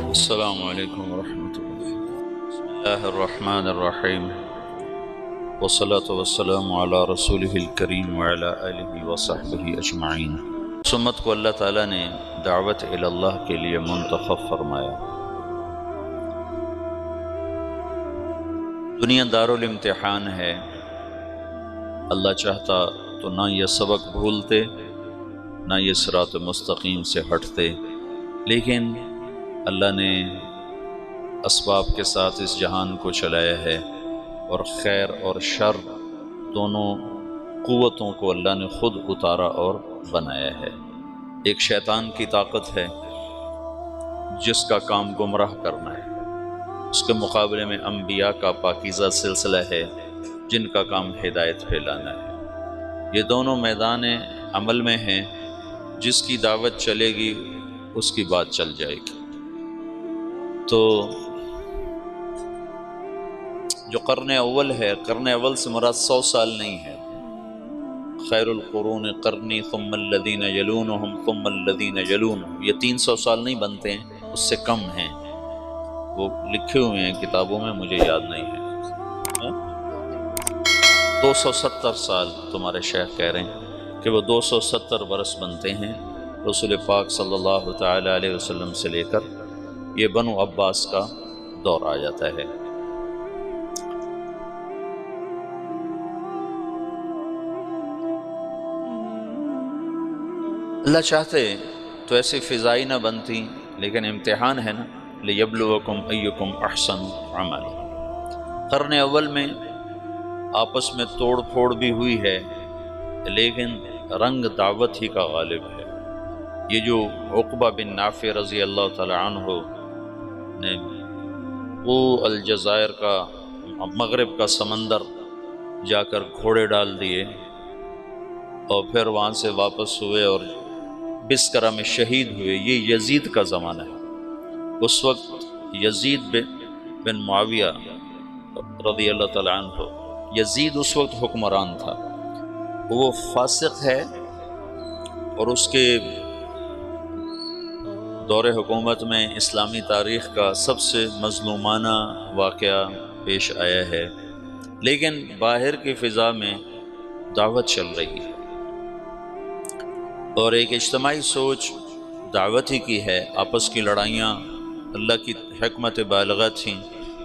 السلام علیکم ورحمۃ اللہ۔ بسم اللہ الرحمن الرحیم، والصلاة والسلام علی رسولہ الکریم وعلی آلہ وصحبہ اجمعین۔ اس امت کو اللہ تعالیٰ نے دعوت الی اللہ کے لیے منتخب فرمایا۔ دنیا دارالامتحان ہے، اللہ چاہتا تو نہ یہ سبق بھولتے نہ یہ صراط مستقیم سے ہٹتے، لیکن اللہ نے اسباب کے ساتھ اس جہان کو چلایا ہے، اور خیر اور شر دونوں قوتوں کو اللہ نے خود اتارا اور بنایا ہے۔ ایک شیطان کی طاقت ہے جس کا کام گمراہ کرنا ہے، اس کے مقابلے میں انبیاء کا پاکیزہ سلسلہ ہے جن کا کام ہدایت پھیلانا ہے۔ یہ دونوں میدان عمل میں ہیں، جس کی دعوت چلے گی اس کی بات چل جائے گی۔ تو جو قرن اول ہے، قرن اول سے مراد 100 سال نہیں ہے۔ خیر القرون قرنی ثم الذین یلونہم ثم الذین یلونہم، یہ 300 سال نہیں بنتے ہیں، اس سے کم ہیں، وہ لکھے ہوئے ہیں کتابوں میں، مجھے یاد نہیں ہے۔ 270 سال تمہارے شیخ کہہ رہے ہیں کہ وہ 270 برس بنتے ہیں رسول پاک صلی اللہ تعالی علیہ وسلم سے لے کر یہ بنو عباس کا دور آ جاتا ہے۔ اللہ چاہتے تو ایسی فضائی نہ بنتی، لیکن امتحان ہے نا، لیبلوکم ایکم احسن عملا۔ قرن اول میں آپس میں توڑ پھوڑ بھی ہوئی ہے، لیکن رنگ دعوت ہی کا غالب ہے۔ یہ جو عقبہ بن نافع رضی اللہ تعالی عنہ نے وہ الجزائر کا مغرب کا سمندر جا کر گھوڑے ڈال دیے اور پھر وہاں سے واپس ہوئے اور بسکرہ میں شہید ہوئے، یہ یزید کا زمانہ ہے۔ اس وقت یزید بن معاویہ رضی اللہ تعالی عنہ، یزید اس وقت حکمران تھا، وہ فاسق ہے، اور اس کے دور حکومت میں اسلامی تاریخ کا سب سے مظلومانہ واقعہ پیش آیا ہے، لیکن باہر کی فضا میں دعوت چل رہی ہے، اور ایک اجتماعی سوچ دعوت ہی کی ہے۔ آپس کی لڑائیاں اللہ کی حکمت بالغہ تھیں،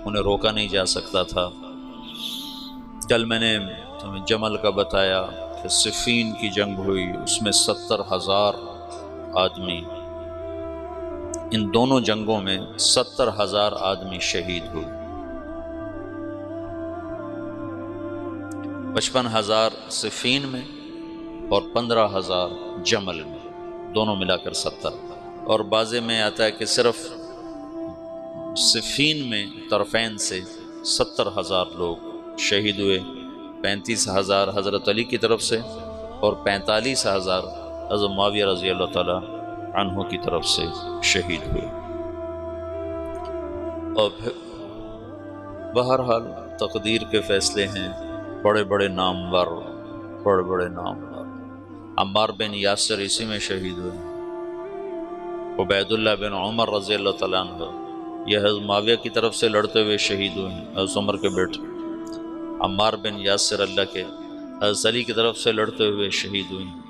انہیں روکا نہیں جا سکتا تھا۔ کل میں نے تمہیں جمل کا بتایا کہ صفین کی جنگ ہوئی، اس میں 70,000 آدمی، ان دونوں جنگوں میں 70,000 آدمی شہید ہوئے، 55,000 صفین میں اور 15,000 جمل میں، دونوں ملا کر 70۔ اور بعضے میں آتا ہے کہ صرف صفین میں طرفین سے 70,000 لوگ شہید ہوئے، 35,000 حضرت علی کی طرف سے اور 45,000 حضرت معاویہ رضی اللہ تعالی عنہ کی طرف سے شہید ہوئے۔ اور پھر بہرحال تقدیر کے فیصلے ہیں، بڑے بڑے نامور، بڑے بڑے نامور۔ عمار بن یاسر اسی میں شہید ہوئے، عبید اللہ بن عمر رضی اللہ تعالیٰ عنہ یہ حضرت معاویہ کی طرف سے لڑتے ہوئے شہید ہوئے ہیں، حضرت عمر کے بیٹے۔ عمار بن یاسر اللہ کے حضرت علی کی طرف سے لڑتے ہوئے شہید ہوئے ہیں۔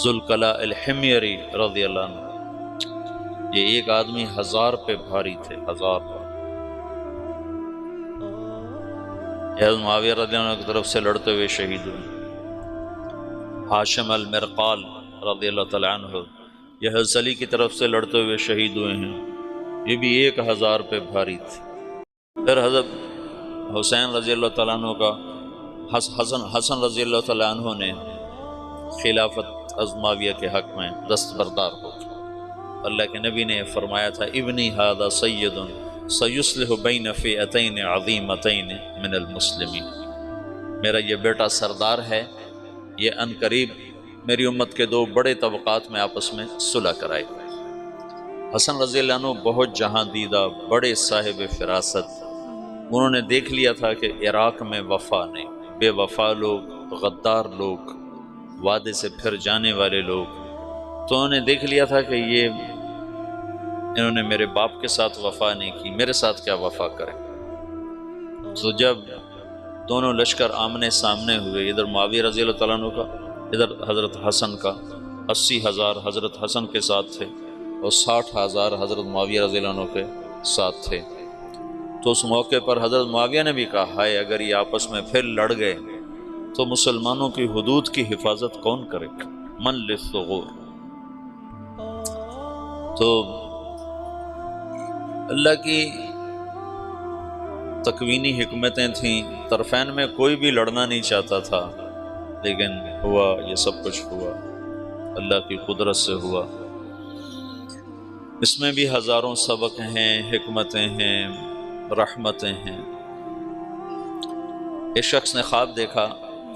ذوالقلاء الحمیری رضی اللہ عنہ، یہ ایک آدمی 1000 پہ بھاری تھے، 1000 پر۔ حضرت معاویہ رضی اللہ عنہ کی طرف سے لڑتے ہوئے شہید ہوئے۔ ہاشم المرقال رضی اللہ تعالی عنہ یہ حضرت علی کی طرف سے لڑتے ہوئے شہید ہوئے ہیں، یہ بھی 1000 پہ بھاری تھے۔ پھر حضرت حسین رضی اللہ تعالیٰ عنہ کا حسن رضی اللہ تعالیٰ عنہ نے خلافت حضرت معاویہ کے حق میں دستبردار ہو گیا۔ اللہ کے نبی نے فرمایا تھا، ابنی ھذا سید سیصلح بین فئتین عظیمتین من المسلمین، میرا یہ بیٹا سردار ہے، یہ ان قریب میری امت کے 2 بڑے طبقات میں آپس میں صلح کرائے گا۔ حسن رضی اللہ عنہ بہت جہاں دیدہ، بڑے صاحب فراست، انہوں نے دیکھ لیا تھا کہ عراق میں وفا نہیں، بے وفا لوگ غدار لوگ، وعدے سے پھر جانے والے لوگ، تو انہوں نے دیکھ لیا تھا کہ انہوں نے میرے باپ کے ساتھ وفا نہیں کی، میرے ساتھ کیا وفا کریں۔ تو جب دونوں لشکر آمنے سامنے ہوئے، ادھر معاویہ رضی اللہ تعالیٰ عنہ کا، ادھر حضرت حسن کا، 80,000 حضرت حسن کے ساتھ تھے اور 60,000 حضرت معاویہ رضی اللہ عنہ کے ساتھ تھے۔ تو اس موقع پر حضرت معاویہ نے بھی کہا، ہائے اگر یہ آپس میں پھر لڑ گئے تو مسلمانوں کی حدود کی حفاظت کون کرے گا؟ من للثغور۔ تو اللہ کی تکوینی حکمتیں تھیں، طرفین میں کوئی بھی لڑنا نہیں چاہتا تھا، لیکن ہوا، یہ سب کچھ ہوا، اللہ کی قدرت سے ہوا۔ اس میں بھی ہزاروں سبق ہیں، حکمتیں ہیں، رحمتیں ہیں۔ ایک شخص نے خواب دیکھا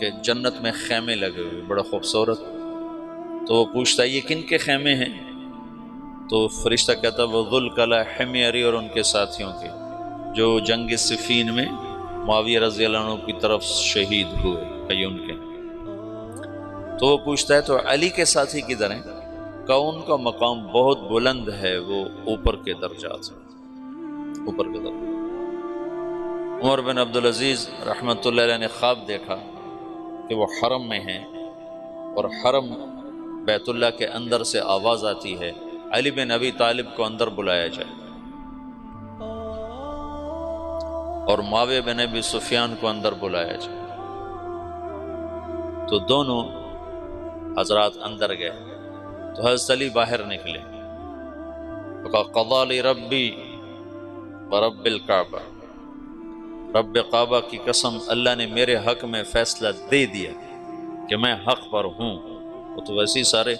کہ جنت میں خیمے لگے ہوئے بڑا خوبصورت، تو وہ پوچھتا ہے یہ کن کے خیمے ہیں؟ تو فرشتہ کہتا وہ ذوالکلا حمیر اور ان کے ساتھیوں کے، جو جنگ صفین میں معاویہ رضی اللہ عنہ کی طرف شہید ہوئے، کئی ان کے۔ تو وہ پوچھتا ہے تو علی کے ساتھی کدھر ہیں؟ کہ ان کا مقام بہت بلند ہے، وہ اوپر کے درجات ہیں، اوپر کے درجات۔ عمر بن عبدالعزیز رحمۃ اللہ علیہ نے خواب دیکھا کہ وہ حرم میں ہیں اور حرم بیت اللہ کے اندر سے آواز آتی ہے علی بن ابی طالب کو اندر بلایا جائے، اور معاویہ بن ابی سفیان کو اندر بلایا جائے۔ تو دونوں حضرات اندر گئے تو حضرت علی باہر نکلے، کہا قضا لی ربی ورب الکعبہ، رب کعبہ کی قسم اللہ نے میرے حق میں فیصلہ دے دیا کہ میں حق پر ہوں۔ وہ تو ویسے ہی سارے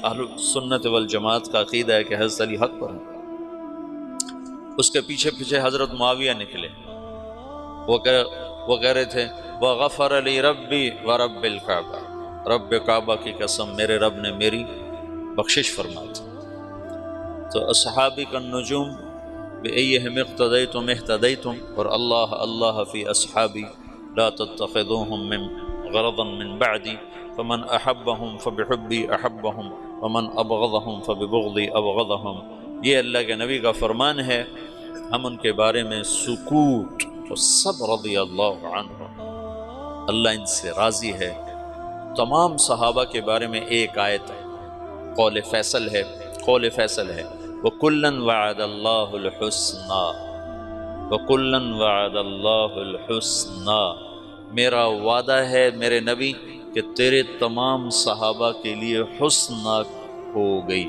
اہل سنت والجماعت کا عقیدہ ہے کہ حضرت علی حق پر ہیں۔ اس کے پیچھے پیچھے حضرت معاویہ نکلے، وہ کہہ رہے تھے وغفر لی ربی ورب الکعبہ، رب کعبہ کی قسم میرے رب نے میری بخشش فرما دی۔ تو اصحابی کا النجوم بأیہم اقتدیتم اہتدیتم، اور اللہ اللہ فی اصحابی لا تتخذوہم من غرضا من بعدی فمن احبہم فبحبی احبہم ومن ابغضہم فببغضی ابغضہم۔ یہ اللہ کے نبی کا فرمان ہے، ہم ان کے بارے میں سکوت، تو سب رضی اللہ عنہ، اللہ ان سے راضی ہے۔ تمام صحابہ کے بارے میں ایک آیت ہے، قول فیصل ہے، قول فیصل ہے وَكُلًّا وَعَدَ اللَّهُ الْحُسْنَى، وَكُلًّا وَعَدَ اللَّهُ الْحُسْنَى، میرا وعدہ ہے میرے نبی کہ تیرے تمام صحابہ کے لیے حسنہ ہو گئی،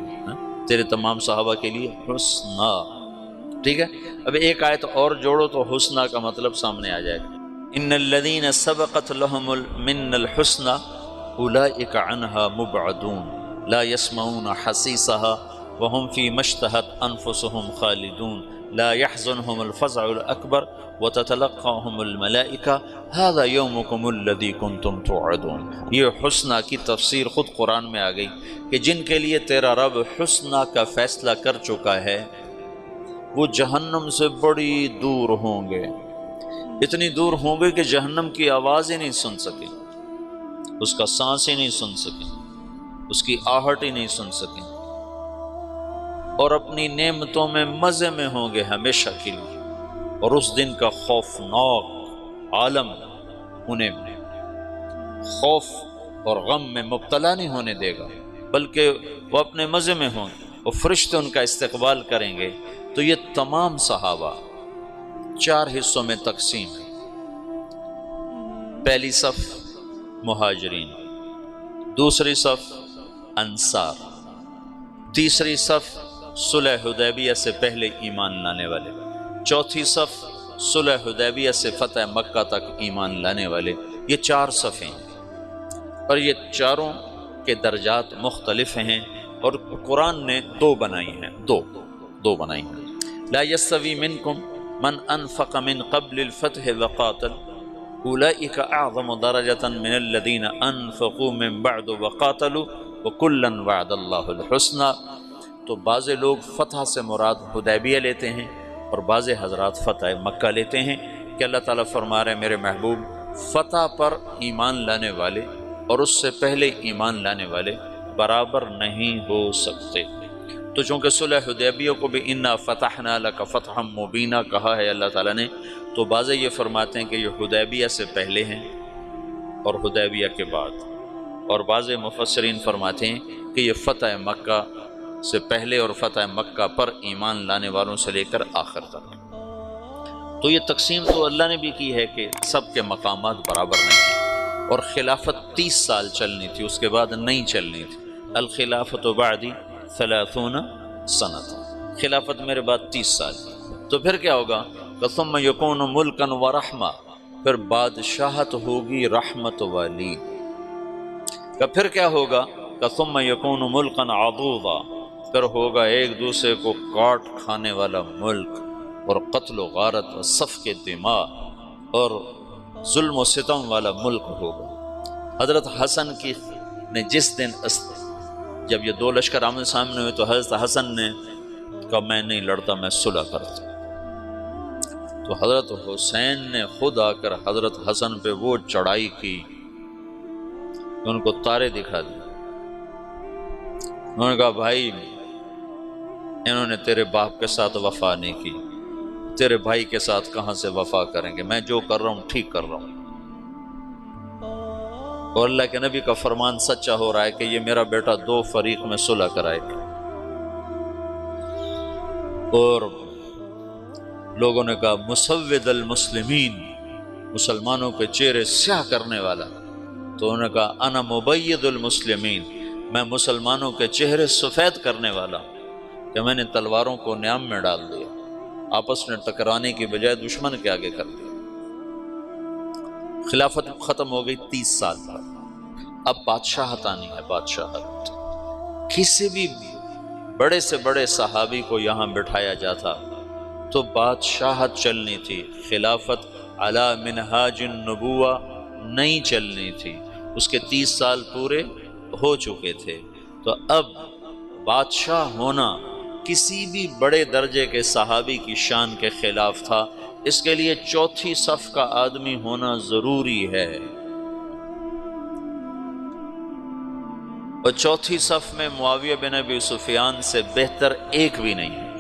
تیرے تمام صحابہ کے لیے حسنہ۔ ٹھیک ہے، اب ایک آیت اور جوڑو تو حسنہ کا مطلب سامنے آ جائے گا۔ ان الذین سبقت لهم من الحسنى اولئک عنها مبعدون لا يسمعون حسیسها وهم فيما اشتهت انفسهم خالدون لا يحزنهم الفزع الاکبر وتتلقاهم الملائکہ هذا یومکم الذی کنتم توعدون۔ یہ حسنہ کی تفسیر خود قرآن میں آ گئی کہ جن کے لیے تیرا رب حسنہ کا فیصلہ کر چکا ہے وہ جہنم سے بڑی دور ہوں گے، اتنی دور ہوں گے کہ جہنم کی آواز ہی نہیں سن سکیں، اس کا سانس ہی نہیں سن سکیں، اس کی آہٹ ہی نہیں سن سکیں، اور اپنی نعمتوں میں مزے میں ہوں گے ہمیشہ کے لیے، اور اس دن کا خوفناک عالم انہیں خوف اور غم میں مبتلا نہیں ہونے دے گا، بلکہ وہ اپنے مزے میں ہوں گے، اور فرشتے ان کا استقبال کریں گے۔ تو یہ تمام صحابہ 4 حصوں میں تقسیم ہے۔ پہلی صف مہاجرین، دوسری صف انصار، تیسری صف صلح حدیبیہ سے پہلے ایمان لانے والے، چوتھی صف صلح حدیبیہ سے فتح مکہ تک ایمان لانے والے۔ یہ 4 صفیں ہیں، اور یہ چاروں کے درجات مختلف ہیں، اور قرآن نے 2 بنائی ہیں، دو بنائی ہیں۔ لا یستوی منکم من انفق من قبل الفتح وقاتل اولئک اعظم درجة من الذین انفقوا من بعد وقاتلوا وکلا وعد اللہ الحسنى۔ تو بعض لوگ فتح سے مراد حدیبیہ لیتے ہیں، اور بعض حضرات فتح مکہ لیتے ہیں، کہ اللہ تعالیٰ فرما رہے ہیں میرے محبوب فتح پر ایمان لانے والے اور اس سے پہلے ایمان لانے والے برابر نہیں ہو سکتے۔ تو چونکہ صلح حدیبیہ کو بھی انا فتحنا لک فتحا مبینا کہا ہے اللہ تعالیٰ نے، تو بعض یہ فرماتے ہیں کہ یہ حدیبیہ سے پہلے ہیں اور حدیبیہ کے بعد، اور بعض مفسرین فرماتے ہیں کہ یہ فتح مکہ سے پہلے اور فتح مکہ پر ایمان لانے والوں سے لے کر آخر تک۔ تو یہ تقسیم تو اللہ نے بھی کی ہے کہ سب کے مقامات برابر نہیں ہیں، اور خلافت 30 سال چلنی تھی، اس کے بعد نہیں چلنی تھی۔ الخلافت بعدی 30 سنۃ، خلافت میرے بعد 30 سال۔ تو پھر کیا ہوگا؟ ثم یکون ملکا ورحمہ، پھر بادشاہت ہوگی رحمت والی۔ پھر کیا ہوگا؟ ثم یکون ملکا عضوضا، پھر ہوگا ایک دوسرے کو کاٹ کھانے والا ملک، اور قتل و غارت و سفک دماء اور ظلم و ستم والا ملک ہوگا۔ حضرت حسن کی نے جس دن جب یہ 2 لشکر آمنے سامنے ہوئے تو حضرت حسن نے کہا میں نہیں لڑتا، میں صلح کرتا۔ تو حضرت حسین نے خود آ کر حضرت حسن پہ وہ چڑھائی کی، ان کو تارے دکھا دی۔ انہوں نے کہا بھائی انہوں نے تیرے باپ کے ساتھ وفا نہیں کی، تیرے بھائی کے ساتھ کہاں سے وفا کریں گے، میں جو کر رہا ہوں ٹھیک کر رہا ہوں۔ اور اللہ کے نبی کا فرمان سچا ہو رہا ہے کہ یہ میرا بیٹا 2 فریق میں صلح کرائے گا۔ اور لوگوں نے کہا مسود المسلمین، مسلمانوں کے چہرے سیاہ کرنے والا، تو انہوں نے کہا انا مبید المسلمین، میں مسلمانوں کے چہرے سفید کرنے والا، کہ میں نے تلواروں کو نیام میں ڈال دیا، آپس میں ٹکرانے کی بجائے دشمن کے آگے کر دیا۔ خلافت ختم ہو گئی 30 سال پر، اب بادشاہت آنی ہے۔ بادشاہت کسی بھی بڑے سے بڑے صحابی کو یہاں بٹھایا جاتا تو بادشاہت چلنی تھی، خلافت علی منہاج النبوہ نہیں چلنی تھی، اس کے 30 سال پورے ہو چکے تھے۔ تو اب بادشاہ ہونا کسی بھی بڑے درجے کے صحابی کی شان کے خلاف تھا، اس کے لیے 4تھی صف کا آدمی ہونا ضروری ہے، اور 4تھی صف میں معاویہ بن ابی سفیان سے بہتر ایک بھی نہیں ہے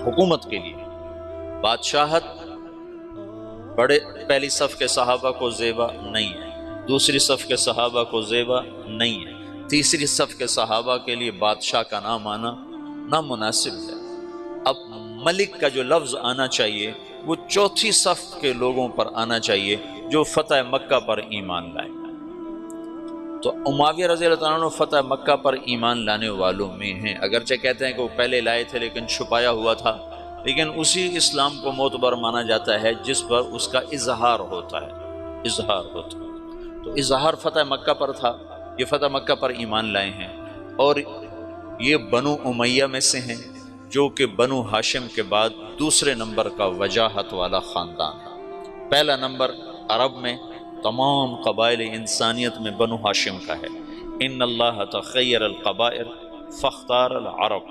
حکومت کے لیے۔ بادشاہت بڑے پہلی صف کے صحابہ کو زیبا نہیں ہے، دوسری صف کے صحابہ کو زیبا نہیں ہے، تیسری صف کے صحابہ کے لیے بادشاہ کا نام آنا نامناسب ہے۔ اب ملک کا جو لفظ آنا چاہیے وہ 4تھی صف کے لوگوں پر آنا چاہیے جو فتح مکہ پر ایمان لائے۔ تو معاویہ رضی اللہ عنہ فتح مکہ پر ایمان لانے والوں میں ہیں، اگرچہ کہتے ہیں کہ وہ پہلے لائے تھے لیکن چھپایا ہوا تھا، لیکن اسی اسلام کو معتبر مانا جاتا ہے جس پر اس کا اظہار ہوتا ہے، اظہار ہوتا ہے۔ تو اظہار فتح مکہ پر تھا، یہ فتح مکہ پر ایمان لائے ہیں، اور یہ بنو امیہ میں سے ہیں جو کہ بنو ہاشم کے بعد دوسرے نمبر کا وجاہت والا خاندان ہے۔ پہلا نمبر عرب میں تمام قبائل انسانیت میں بنو ہاشم کا ہے۔ ان اللہ تخیر القبائل فاختار العرب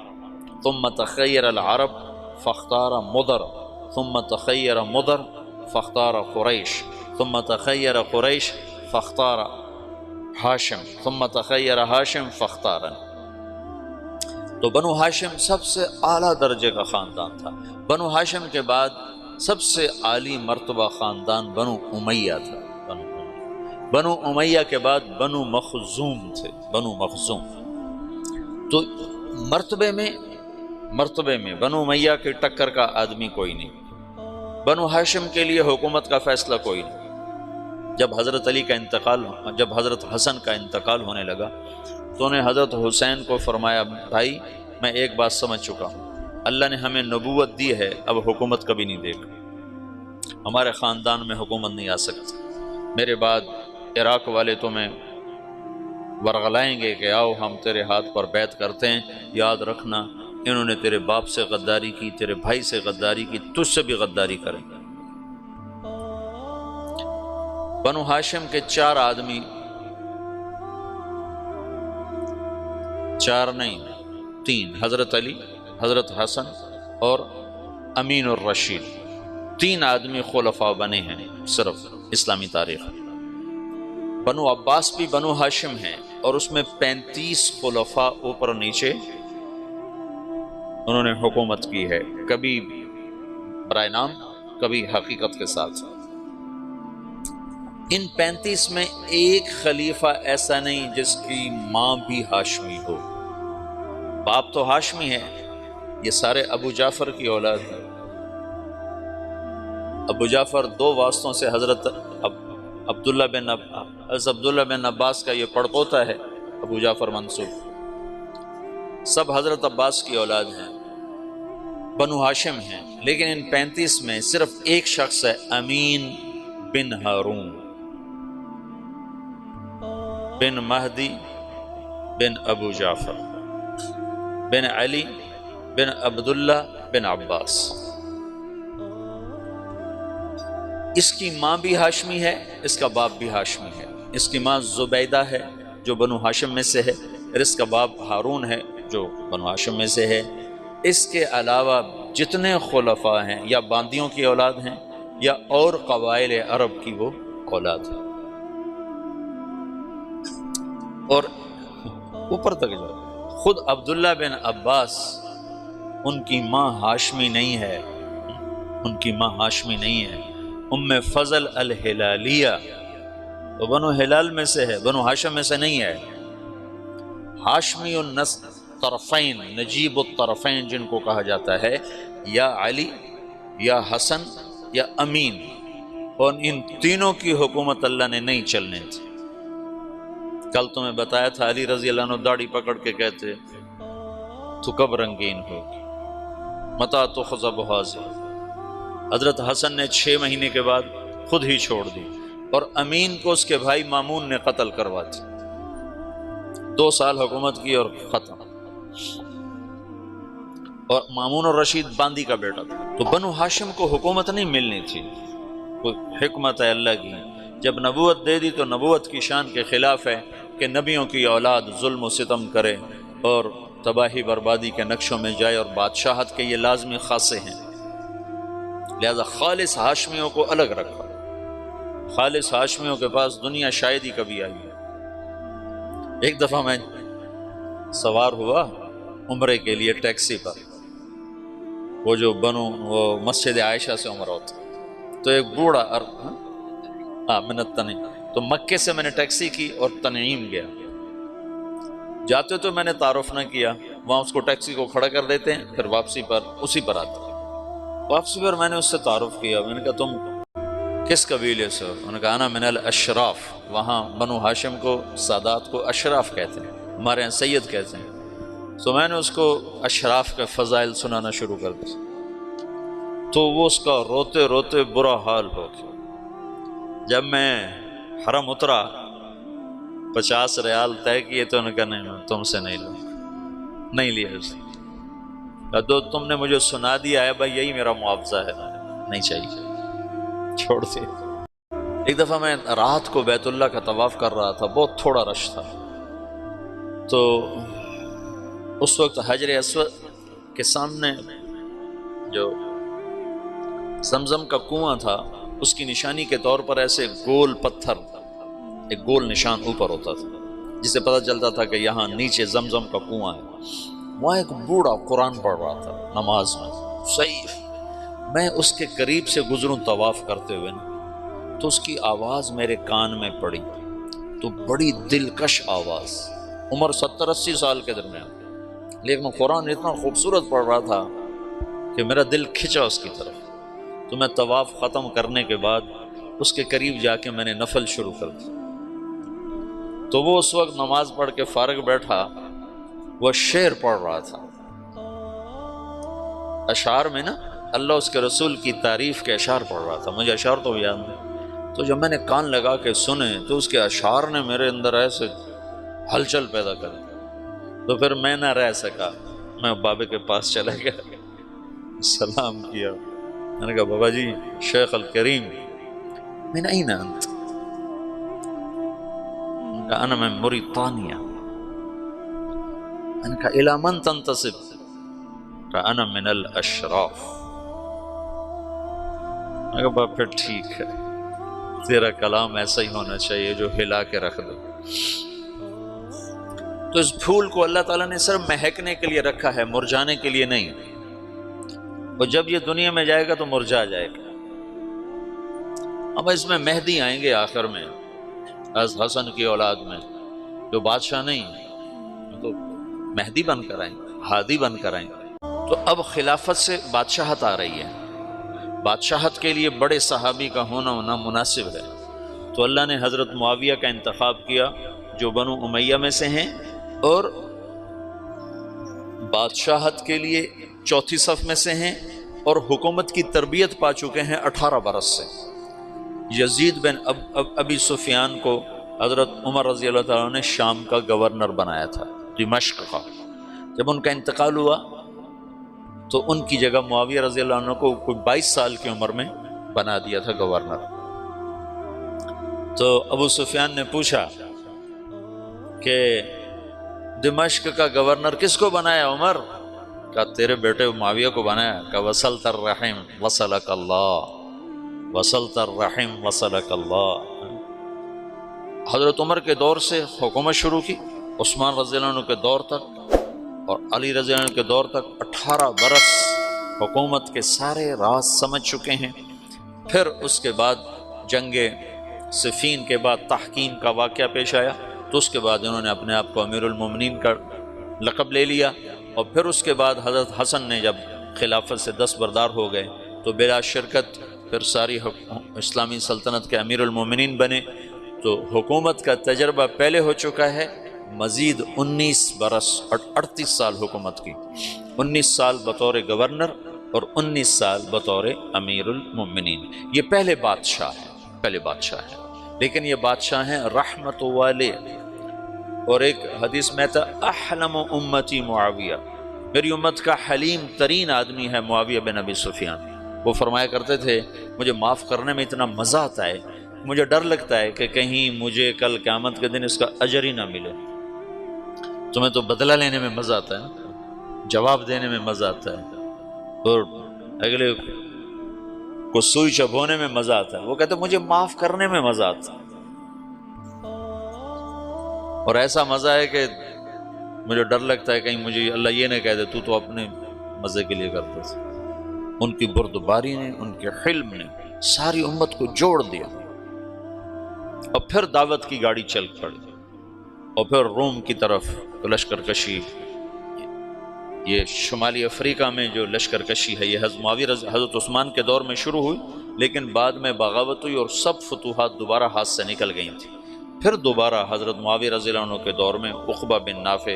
ثم تخیر العرب فاختار مضر ثم تخیر مضر فاختار قریش ثم تخیر قریش فاختار ہاشم ثم تخیر ہاشم فاختارن۔ تو بنو ہاشم سب سے اعلیٰ درجے کا خاندان تھا۔ بنو ہاشم کے بعد سب سے عالی مرتبہ خاندان بنو امیہ تھا۔ بنو امیہ کے بعد بنو مخزوم تھے، بنو مخزوم۔ تو مرتبے میں بنو امیہ کے ٹکر کا آدمی کوئی نہیں، بنو ہاشم کے لیے حکومت کا فیصلہ کوئی نہیں۔ جب حضرت حسن کا انتقال ہونے لگا تو انہیں حضرت حسین کو فرمایا بھائی میں ایک بات سمجھ چکا ہوں، اللہ نے ہمیں نبوت دی ہے، اب حکومت کبھی نہیں دے گا، ہمارے خاندان میں حکومت نہیں آ سکتی، میرے بعد عراق والے تمہیں ورغلائیں گے کہ آؤ ہم تیرے ہاتھ پر بیعت کرتے ہیں، یاد رکھنا انہوں نے تیرے باپ سے غداری کی، تیرے بھائی سے غداری کی، تجھ سے بھی غداری کریں گے۔ بنو ہاشم کے 4 آدمی، 4 نہیں 3، حضرت علی، حضرت حسن اور امین الرشید، 3 آدمی خلفاء بنے ہیں صرف اسلامی تاریخ۔ بنو عباس بھی بنو ہاشم ہیں اور اس میں 35 خلفاء اوپر نیچے انہوں نے حکومت کی ہے، کبھی برائے نام کبھی حقیقت کے ساتھ۔ ان 35 میں ایک خلیفہ ایسا نہیں جس کی ماں بھی ہاشمی ہو۔ باپ تو ہاشمی ہے، یہ سارے ابو جعفر کی اولاد ہیں۔ ابو جعفر 2 واسطوں سے حضرت عبداللہ بن عباس کا یہ پڑپوتا ہے، ابو جعفر منصور، سب حضرت عباس کی اولاد ہیں، بنو ہاشم ہیں۔ لیکن ان 35 میں صرف ایک شخص ہے، امین بن ہارون بن مہدی بن ابو جعفر بن علی بن عبداللہ بن عباس۔ اس کی ماں بھی ہاشمی ہے، اس کا باپ بھی ہاشمی ہے۔ اس کی ماں زبیدہ ہے جو بنو ہاشم میں سے ہے، اور اس کا باپ ہارون ہے جو بنو ہاشم میں سے ہے۔ اس کے علاوہ جتنے خلفاء ہیں یا باندیوں کی اولاد ہیں یا اور قبائل عرب کی وہ اولاد ہیں۔ اور اوپر تک جاؤ، خود عبداللہ بن عباس ان کی ماں ہاشمی نہیں ہے، ان کی ماں ہاشمی نہیں ہے۔ ام فضل الہلالیہ تو بنو ہلال میں سے ہے، بنو ہاشم میں سے نہیں ہے۔ ہاشمی النسل طرفین، نجیب الطرفین جن کو کہا جاتا ہے، یا علی یا حسن یا امین، اور ان تینوں کی حکومت اللہ نے نہیں چلنے تھی۔ کل تمہیں بتایا تھا علی رضی اللہ عنہ داڑھی پکڑ کے کہتے تو کب رنگین ہوگی، متا تخذب حاضر۔ حضرت حسن نے 6 مہینے کے بعد خود ہی چھوڑ دی، اور امین کو اس کے بھائی مامون نے قتل کروا دی۔ 2 سال حکومت کی اور ختم۔ اور مامون الرشید باندی کا بیٹا تھا۔ تو بنو ہاشم کو حکومت نہیں ملنی تھی، کوئی حکمت ہے اللہ کی۔ جب نبوت دے دی تو نبوت کی شان کے خلاف ہے کہ نبیوں کی اولاد ظلم و ستم کرے اور تباہی بربادی کے نقشوں میں جائے، اور بادشاہت کے یہ لازمی خاصے ہیں، لہذا خالص ہاشمیوں کو الگ رکھا۔ خالص ہاشمیوں کے پاس دنیا شاید ہی کبھی آئی ہے۔ ایک دفعہ میں سوار ہوا عمرے کے لیے ٹیکسی پر، وہ جو وہ مسجد عائشہ سے عمرہ ہوتا، تو ایک بوڑھا منت تنعیم، تو مکے سے میں نے ٹیکسی کی اور تنعیم گیا۔ جاتے تو میں نے تعارف نہ کیا، وہاں اس کو ٹیکسی کو کھڑا کر دیتے ہیں، پھر واپسی پر اسی پر آتے ہیں۔ واپسی پر میں نے اس سے تعارف کیا، میں نے کہا تم کس قبیلے سے ہو؟ انہوں نے کہا انا من الاشراف۔ وہاں بنو ہاشم کو سادات کو اشراف کہتے ہیں، ہمارے یہاں سید کہتے ہیں۔ تو میں نے اس کو اشراف کے فضائل سنانا شروع کر دیا، تو وہ اس کا روتے روتے برا حال ہو گیا۔ جب میں حرم اترا 50 ریال طے کیے تو انہوں نے کہا نہیں تم سے نہیں لوں، نہیں لیا اس نے۔ تو تم نے مجھے سنا دیا ہے بھائی، یہی میرا معاوضہ ہے، نہیں چاہیے، چھوڑ دے۔ ایک دفعہ میں رات کو بیت اللہ کا طواف کر رہا تھا، بہت تھوڑا رش تھا، تو اس وقت حجر اسود کے سامنے جو زمزم کا کنواں تھا، اس کی نشانی کے طور پر ایسے گول پتھر، ایک گول نشان اوپر ہوتا تھا جسے پتہ چلتا تھا کہ یہاں نیچے زمزم کا کنواں ہے۔ وہاں ایک بوڑھا قرآن پڑھ رہا تھا نماز میں، صحیح۔ میں اس کے قریب سے گزروں طواف کرتے ہوئے نا، تو اس کی آواز میرے کان میں پڑی، تو بڑی دلکش آواز، عمر 70-80 سال کے درمیان، لیکن قرآن اتنا خوبصورت پڑھ رہا تھا کہ میرا دل کھنچا اس کی طرف۔ تو میں طواف ختم کرنے کے بعد اس کے قریب جا کے میں نے نفل شروع کر دی، تو وہ اس وقت نماز پڑھ کے فارغ بیٹھا، وہ شعر پڑھ رہا تھا، اشعار میں نا اللہ اس کے رسول کی تعریف کے اشعار پڑھ رہا تھا، مجھے اشعار تو یاد نہیں۔ تو جب میں نے کان لگا کے سنے تو اس کے اشعار نے میرے اندر ایسے ہلچل پیدا کر دی، تو پھر میں نہ رہ سکا، میں بابے کے پاس چلا گیا، سلام کیا، میں نے کہا بابا جی شیخ الکریم من این انت؟ میں نے کہا انا من موریتانیہ۔ میں نے کہا الی من تنتسب؟ کہا انا من الاشراف۔ میں کہا پھر ٹھیک ہے، تیرا کلام ایسا ہی ہونا چاہیے جو ہلا کے رکھ دو۔ تو اس پھول کو اللہ تعالیٰ نے صرف مہکنے کے لیے رکھا ہے، مرجھانے کے لیے نہیں، اور جب یہ دنیا میں جائے گا تو مرجھا جائے گا۔ اب اس میں مہدی آئیں گے آخر میں، حسن کی اولاد میں، جو بادشاہ نہیں تو مہدی بن کر آئیں گے، ہادی بن کر آئیں گے۔ تو اب خلافت سے بادشاہت آ رہی ہے، بادشاہت کے لیے بڑے صحابی کا ہونا مناسب ہے۔ تو اللہ نے حضرت معاویہ کا انتخاب کیا جو بنو امیہ میں سے ہیں، اور بادشاہت کے لیے چوتھی صف میں سے ہیں، اور حکومت کی تربیت پا چکے ہیں 18 برس سے۔ یزید بن ابی سفیان کو حضرت عمر رضی اللہ تعالیٰ نے شام کا گورنر بنایا تھا، دمشق کا۔ جب ان کا انتقال ہوا تو ان کی جگہ معاویہ رضی اللہ عنہ کو کوئی 22 سال کی عمر میں بنا دیا تھا گورنر۔ تو ابو سفیان نے پوچھا کہ دمشق کا گورنر کس کو بنایا عمر؟ کہا تیرے بیٹے معاویہ کو بنایا۔ کہا وصلت الرحم وصلک اللہ، وصلت الرحم وصلک اللہ۔ حضرت عمر کے دور سے حکومت شروع کی، عثمان رضی اللہ عنہ کے دور تک اور علی رضی اللہ عنہ کے دور تک 18 برس حکومت کے سارے راز سمجھ چکے ہیں۔ پھر اس کے بعد جنگ صفین کے بعد تحکیم کا واقعہ پیش آیا، تو اس کے بعد انہوں نے اپنے آپ کو امیر المومنین کا لقب لے لیا، اور پھر اس کے بعد حضرت حسن نے جب خلافت سے دستبردار ہو گئے تو بلا شرکت پھر ساری اسلامی سلطنت کے امیر المومنین بنے۔ تو حکومت کا تجربہ پہلے ہو چکا ہے، مزید 19 برس اور 38 سال حکومت کی، 19 سال بطور گورنر اور 19 سال بطور امیر المومنین۔ یہ پہلے بادشاہ ہے، لیکن یہ بادشاہ ہیں رحمت والے۔ اور ایک حدیث میں تھا احلم امتی معاویہ، میری امت کا حلیم ترین آدمی ہے معاویہ بن ابی سفیان۔ وہ فرمایا کرتے تھے مجھے معاف کرنے میں اتنا مزہ آتا ہے، مجھے ڈر لگتا ہے کہ کہیں مجھے کل قیامت کے دن اس کا اجر ہی نہ ملے۔ تمہیں تو بدلہ لینے میں مزہ آتا ہے، جواب دینے میں مزہ آتا ہے، اور اگلے کو سوئی چبھونے میں مزہ آتا ہے۔ وہ کہتے مجھے معاف کرنے میں مزہ آتا ہے، اور ایسا مزہ ہے کہ مجھے ڈر لگتا ہے کہیں مجھے اللہ یہ نہ کہہ دے تو اپنے مزے کے لیے کرتا تھا۔ ان کی بردباری نے، ان کے حلم نے ساری امت کو جوڑ دیا، اور پھر دعوت کی گاڑی چل پڑی، اور پھر روم کی طرف لشکر کشی۔ یہ شمالی افریقہ میں جو لشکر کشی ہے یہ حضرت عثمان کے دور میں شروع ہوئی، لیکن بعد میں بغاوت ہوئی اور سب فتوحات دوبارہ ہاتھ سے نکل گئی تھیں۔ پھر دوبارہ حضرت معاویہ رضی اللہ عنہ کے دور میں عقبہ بن نافع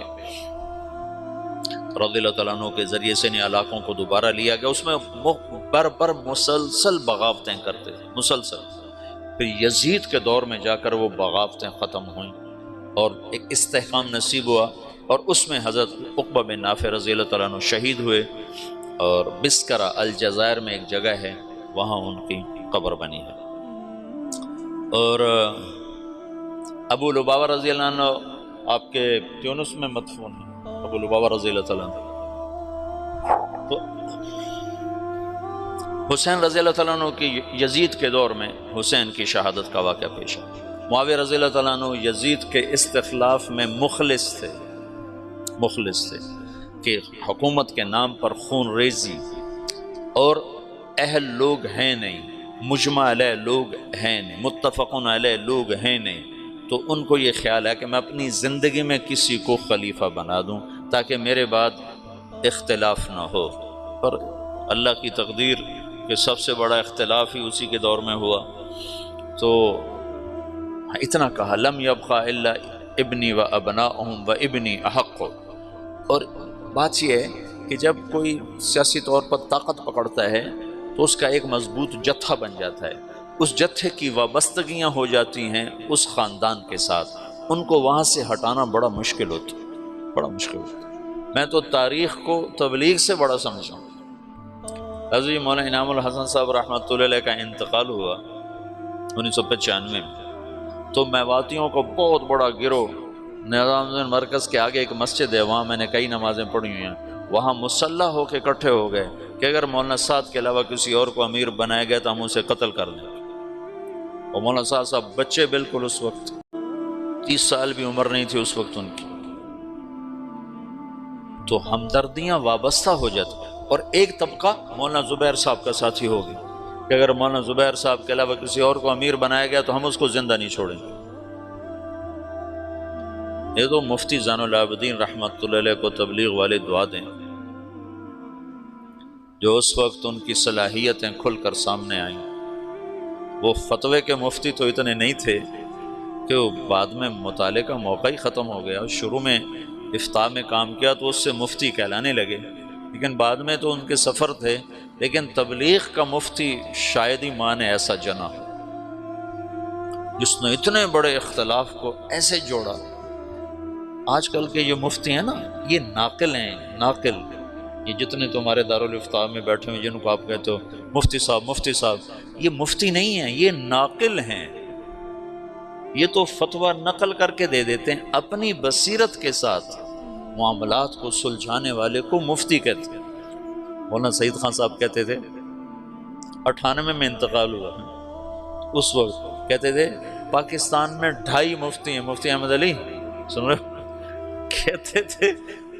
رضی اللہ تعالیٰ عنہ کے ذریعے سے ان علاقوں کو دوبارہ لیا گیا۔ اس میں بر مسلسل بغاوتیں کرتے تھے، مسلسل۔ پھر یزید کے دور میں جا کر وہ بغاوتیں ختم ہوئیں اور ایک استحکام نصیب ہوا، اور اس میں حضرت عقبہ بن نافع رضی اللہ تعالیٰ عنہ شہید ہوئے، اور بسکرہ الجزائر میں ایک جگہ ہے وہاں ان کی قبر بنی ہے۔ اور ابو لبابہ رضی اللہ عنہ آپ کے تیونس میں مدفون ہیں، ابو لبابہ رضی اللہ تعالیٰ عنہ۔ تو حسین رضی اللہ تعالیٰ عنہ کی یزید کے دور میں حسین کی شہادت کا واقعہ پیش ہے۔ معاویہ رضی اللہ تعالیٰ عنہ یزید کے استخلاف میں مخلص تھے کہ حکومت کے نام پر خون ریزی اور اہل لوگ ہیں نہیں، مجمع علیہ لوگ ہیں نہیں، متفقن علیہ لوگ ہیں نہیں، تو ان کو یہ خیال ہے کہ میں اپنی زندگی میں کسی کو خلیفہ بنا دوں تاکہ میرے بعد اختلاف نہ ہو۔ پر اللہ کی تقدیر کہ سب سے بڑا اختلاف ہی اسی کے دور میں ہوا، تو اتنا کہا لم یبقى الا ابنی و ابناؤہم و ابنی احق۔ اور بات یہ ہے کہ جب کوئی سیاسی طور پر طاقت پکڑتا ہے تو اس کا ایک مضبوط جتھا بن جاتا ہے، اس جتھے کی وابستگیاں ہو جاتی ہیں اس خاندان کے ساتھ، ان کو وہاں سے ہٹانا بڑا مشکل ہوتا ہے۔ میں تو تاریخ کو تبلیغ سے بڑا سمجھا ہوں۔ حضرت مولانا انعام الحسن صاحب رحمۃ اللہ علیہ کا انتقال ہوا 1995 میں، تو میواتیوں کو بہت بڑا گروہ نظام مرکز کے آگے ایک مسجد ہے، وہاں میں نے کئی نمازیں پڑھی ہوئی ہیں، وہاں مسلح ہو کے اکٹھے ہو گئے کہ اگر مولانا سعد کے علاوہ کسی اور کو امیر بنایا گیا تو ہم اسے قتل کر دیں گے۔ اور مولانا سعد صاحب بچے بالکل اس وقت، 30 سال بھی عمر نہیں تھی اس وقت ان کی، تو ہمدردیاں وابستہ ہو جاتی۔ اور ایک طبقہ مولانا زبیر صاحب کا ساتھی ہوگی کہ اگر مولانا زبیر صاحب کے علاوہ کسی اور کو امیر بنایا گیا تو ہم اس کو زندہ نہیں چھوڑیں گے۔ یہ تو مفتی زین العابدین رحمۃ اللہ علیہ کو تبلیغ والے دعا دیں، جو اس وقت ان کی صلاحیتیں کھل کر سامنے آئیں۔ وہ فتوے کے مفتی تو اتنے نہیں تھے کہ وہ بعد میں مطالعے کا موقع ہی ختم ہو گیا، شروع میں افتاء میں کام کیا تو اس سے مفتی کہلانے لگے، لیکن بعد میں تو ان کے سفر تھے، لیکن تبلیغ کا مفتی شاید ہی ماں نے ایسا جنا جس نے اتنے بڑے اختلاف کو ایسے جوڑا۔ آج کل کے یہ مفتی ہیں نا، یہ ناقل ہیں، ناقل، یہ جتنے تمہارے دارالافتاء میں بیٹھے ہوئے جن کو آپ کہتے ہو مفتی صاحب مفتی صاحب، یہ مفتی نہیں ہیں، یہ ناقل ہیں۔ یہ تو فتویٰ نقل کر کے دے دیتے ہیں، اپنی بصیرت کے ساتھ معاملات کو سلجھانے والے کو مفتی کہتے ہیں۔ مولانا سعید خان صاحب کہتے تھے، 98 میں انتقال ہوا، اس وقت کہتے تھے پاکستان میں 2.5 مفتی ہیں، مفتی احمد علی سن رہے، کہتے تھے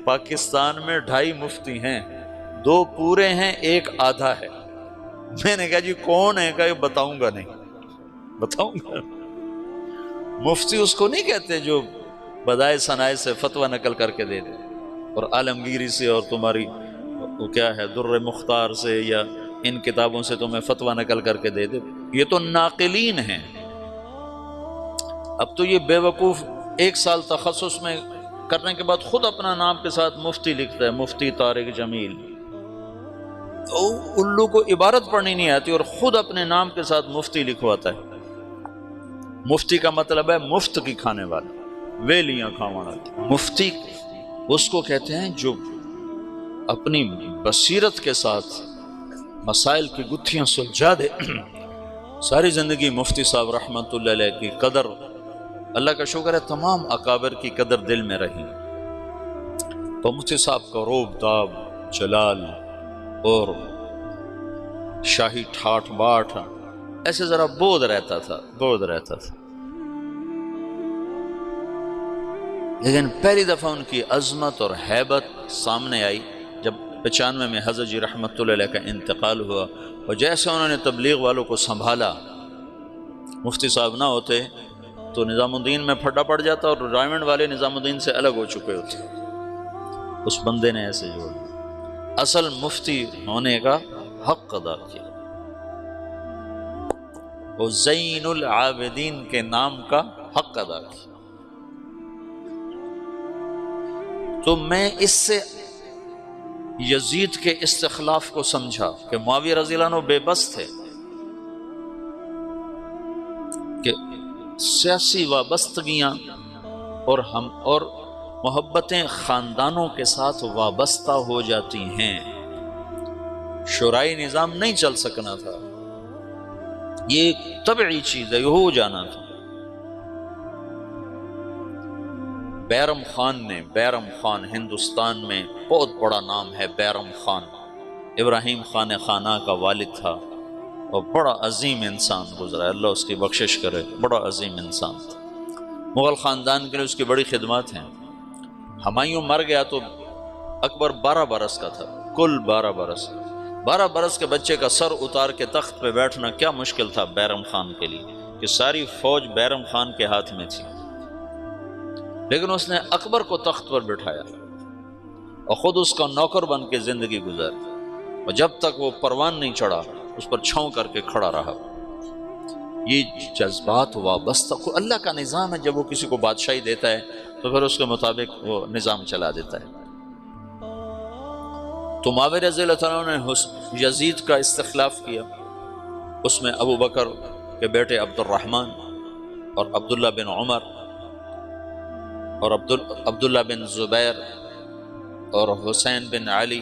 پاکستان میں 2.5 مفتی ہیں، 2 پورے ہیں، 1 آدھا ہے۔ میں نے کہا جی کون ہے؟ کہ بتاؤں گا نہیں، بتاؤں گا۔ مفتی اس کو نہیں کہتے جو بدائے ثنائے سے فتویٰ نقل کر کے دے دے، اور عالمگیری سے اور تمہاری وہ کیا ہے در مختار سے یا ان کتابوں سے تمہیں فتویٰ نقل کر کے دے دے۔ یہ تو ناقلین ہیں۔ اب تو یہ بے وقوف 1 سال تخصص میں کرنے کے بعد خود اپنا نام کے ساتھ مفتی لکھتا ہے، مفتی طارق جمیل۔ الو کو عبارت پڑھنی نہیں آتی اور خود اپنے نام کے ساتھ مفتی لکھواتا ہے۔ مفتی کا مطلب ہے مفت کی کھانے والا، ویلیاں کھاوانا۔ مفتی اس کو کہتے ہیں جو اپنی بصیرت کے ساتھ مسائل کی گتھیاں سلجھا دے۔ ساری زندگی مفتی صاحب رحمۃ اللہ علیہ کی قدر، اللہ کا شکر ہے تمام اکابر کی قدر دل میں رہی، تو مفتی صاحب کا روب داب، جلال اور شاہی ٹھاٹ باٹ ایسے ذرا بود رہتا تھا، بود رہتا تھا، لیکن پہلی دفعہ ان کی عظمت اور ہیبت سامنے آئی جب 95 میں حضرت جی رحمۃ اللہ علیہ کا انتقال ہوا، اور جیسے انہوں نے تبلیغ والوں کو سنبھالا، مفتی صاحب نہ ہوتے تو نظام الدین میں پھڈا پڑ جاتا اور رائمنڈ والے نظام الدین سے الگ ہو چکے ہوتے۔ اس بندے نے ایسے جوڑ اصل مفتی ہونے کا حق ادا کیا، وہ زین العابدین کے نام کا حق ادا کیا۔ تو میں اس سے یزید کے استخلاف کو سمجھا کہ معاویہ رضی اللہ عنہ بے بس تھے کہ سیاسی وابستگیاں اور محبتیں خاندانوں کے ساتھ وابستہ ہو جاتی ہیں، شورائی نظام نہیں چل سکنا تھا، یہ ایک طبعی چیز ہے، یہ ہو جانا تھا۔ بیرم خان ہندوستان میں بہت بڑا نام ہے، بیرم خان ابراہیم خان خانہ کا والد تھا، اور بڑا عظیم انسان گزرا ہے، اللہ اس کی بخشش کرے، بڑا عظیم انسان تھا۔ مغل خاندان کے لیے اس کی بڑی خدمات ہیں۔ ہمایوں مر گیا تو اکبر 12 برس کا تھا، کل 12 برس کے بچے کا سر اتار کے تخت پہ بیٹھنا کیا مشکل تھا بیرم خان کے لیے، کہ ساری فوج بیرم خان کے ہاتھ میں تھی، لیکن اس نے اکبر کو تخت پر بٹھایا اور خود اس کا نوکر بن کے زندگی گزاری، اور جب تک وہ پروان نہیں چڑھا اس پر چھاؤں کر کے کھڑا رہا۔ یہ جذبات وابستہ، اللہ کا نظام ہے، جب وہ کسی کو بادشاہی دیتا ہے تو پھر اس کے مطابق وہ نظام چلا دیتا ہے۔ تو معاویہ رضی اللہ عنہ نے یزید کا استخلاف کیا، اس میں ابو بکر کے بیٹے عبد الرحمن اور عبداللہ بن عمر اور عبداللہ بن زبیر اور حسین بن علی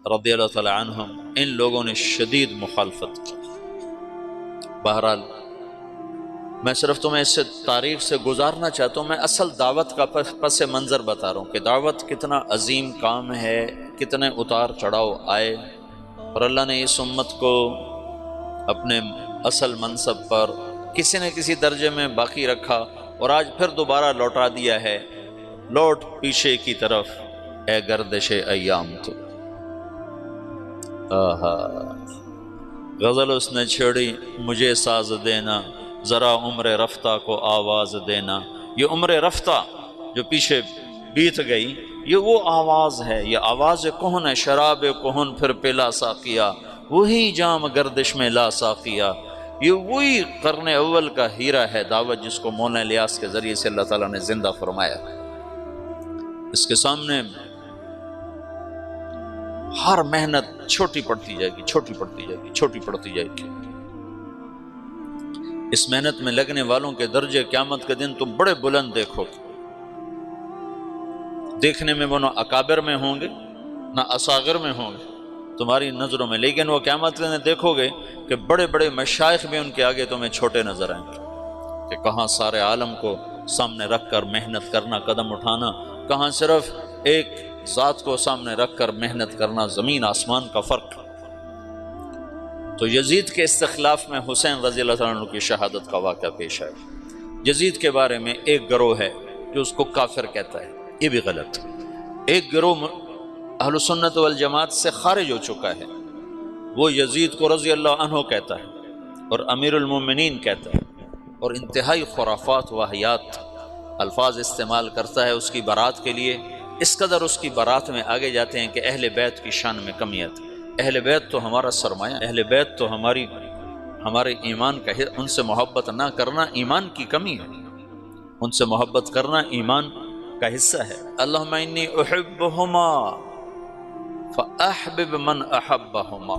رضی اللہ تعالی عنہم، ان لوگوں نے شدید مخالفت کی۔ بہرحال میں صرف تمہیں اس سے تاریخ سے گزارنا چاہتا ہوں، میں اصل دعوت کا پس منظر بتا رہا ہوں کہ دعوت کتنا عظیم کام ہے، کتنے اتار چڑھاؤ آئے، اور اللہ نے اس امت کو اپنے اصل منصب پر کسی نہ کسی درجے میں باقی رکھا، اور آج پھر دوبارہ لوٹا دیا ہے، لوٹ پیچھے کی طرف اے گردش ایام تو۔ آہا، غزل اس نے چھیڑی مجھے ساز دینا، ذرا عمر رفتہ کو آواز دینا۔ یہ عمر رفتہ جو پیچھے بیت گئی، یہ وہ آواز ہے، یہ آواز کہن ہے، شراب کہن پھر پلا ساقیہ، وہی جام گردش میں لا ساقیہ۔ یہ وہی قرن اول کا ہیرا ہے دعوت، جس کو مولانا الیاس کے ذریعے سے اللہ تعالیٰ نے زندہ فرمایا۔ اس کے سامنے ہر محنت چھوٹی پڑتی جائے گی، چھوٹی پڑتی جائے گی، چھوٹی پڑتی جائے گی۔ اس محنت میں لگنے والوں کے درجے قیامت کے دن تم بڑے بلند دیکھو گے۔ دیکھنے میں وہ نہ اکابر میں ہوں گے نہ اصاغر میں ہوں گے تمہاری نظروں میں، لیکن وہ قیامت کے دن دیکھو گے کہ بڑے بڑے مشائخ بھی ان کے آگے تمہیں چھوٹے نظر آئیں گے، کہ کہاں سارے عالم کو سامنے رکھ کر محنت کرنا، قدم اٹھانا، کہاں صرف ایک ذات کو سامنے رکھ کر محنت کرنا، زمین آسمان کا فرق۔ تو یزید کے استخلاف میں حسین رضی اللہ تعالیٰ عنہ کی شہادت کا واقعہ پیش ہے۔ یزید کے بارے میں ایک گروہ ہے جو اس کو کافر کہتا ہے، یہ بھی غلط ہے۔ ایک گروہ اہل سنت والجماعت سے خارج ہو چکا ہے، وہ یزید کو رضی اللہ عنہ کہتا ہے اور امیر المومنین کہتا ہے، اور انتہائی خرافات واہیات الفاظ استعمال کرتا ہے اس کی برات کے لیے۔ اس قدر اس کی برات میں آگے جاتے ہیں کہ اہل بیت کی شان میں کمی آتی ہے۔ اہل بیت تو ہمارا سرمایہ، اہل بیت تو ہمارے ایمان کا ہے، ان سے محبت نہ کرنا ایمان کی کمی ہے، ان سے محبت کرنا ایمان کا حصہ ہے۔ اللہم انی احبہما فاحبب من احبہما۔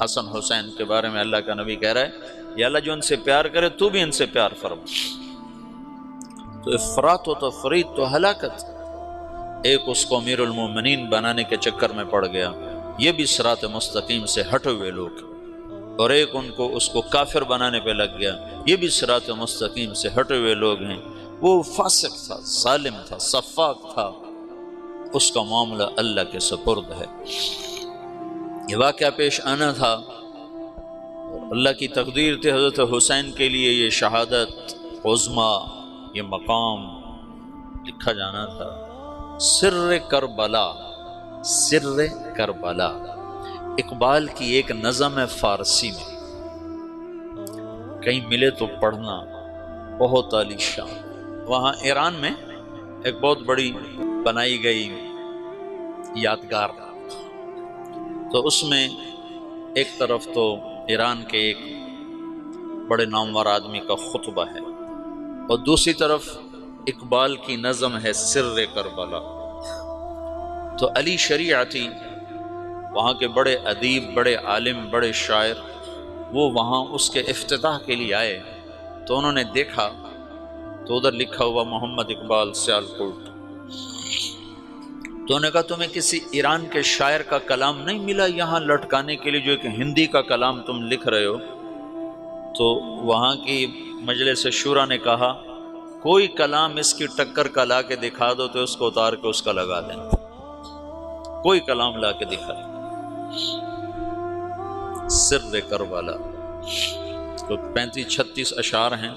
حسن حسین کے بارے میں اللہ کا نبی کہہ رہا ہے، یا اللہ جو ان سے پیار کرے تو بھی ان سے پیار فرما۔ تو افراط و تفریط تو ہلاکت۔ ایک اس کو امیر المومنین بنانے کے چکر میں پڑ گیا، یہ بھی صراط مستقیم سے ہٹے ہوئے لوگ، اور ایک ان کو اس کو کافر بنانے پہ لگ گیا، یہ بھی صراط مستقیم سے ہٹے ہوئے لوگ ہیں۔ وہ فاسق تھا، ظالم تھا، سفاک تھا، اس کا معاملہ اللہ کے سپرد ہے۔ یہ واقعہ پیش آنا تھا، اللہ کی تقدیر تھی حضرت حسین کے لیے یہ شہادت عظمیٰ، یہ مقام لکھا جانا تھا۔ سر کربلا، سر کربلا اقبال کی ایک نظم ہے فارسی میں، کہیں ملے تو پڑھنا، بہت عالی شان۔ وہاں ایران میں ایک بہت بڑی بنائی گئی یادگار، تو اس میں ایک طرف تو ایران کے ایک بڑے نامور آدمی کا خطبہ ہے، اور دوسری طرف اقبال کی نظم ہے سر کربلا۔ تو علی شریعتی وہاں کے بڑے ادیب، بڑے عالم، بڑے شاعر، وہ وہاں اس کے افتتاح کے لیے آئے، تو انہوں نے دیکھا تو ادھر لکھا ہوا محمد اقبال سیالکوٹ۔ تو انہوں نے کہا تمہیں کسی ایران کے شاعر کا کلام نہیں ملا یہاں لٹکانے کے لیے، جو ایک ہندی کا کلام تم لکھ رہے ہو؟ تو وہاں کی مجلس شورا نے کہا کوئی کلام اس کی ٹکر کا لا کے دکھا دو تو اس کو اتار کے اس کا لگا دیں، کوئی کلام لا کے دکھا دیں۔ سر کربلا تو 35-36 اشعار ہیں۔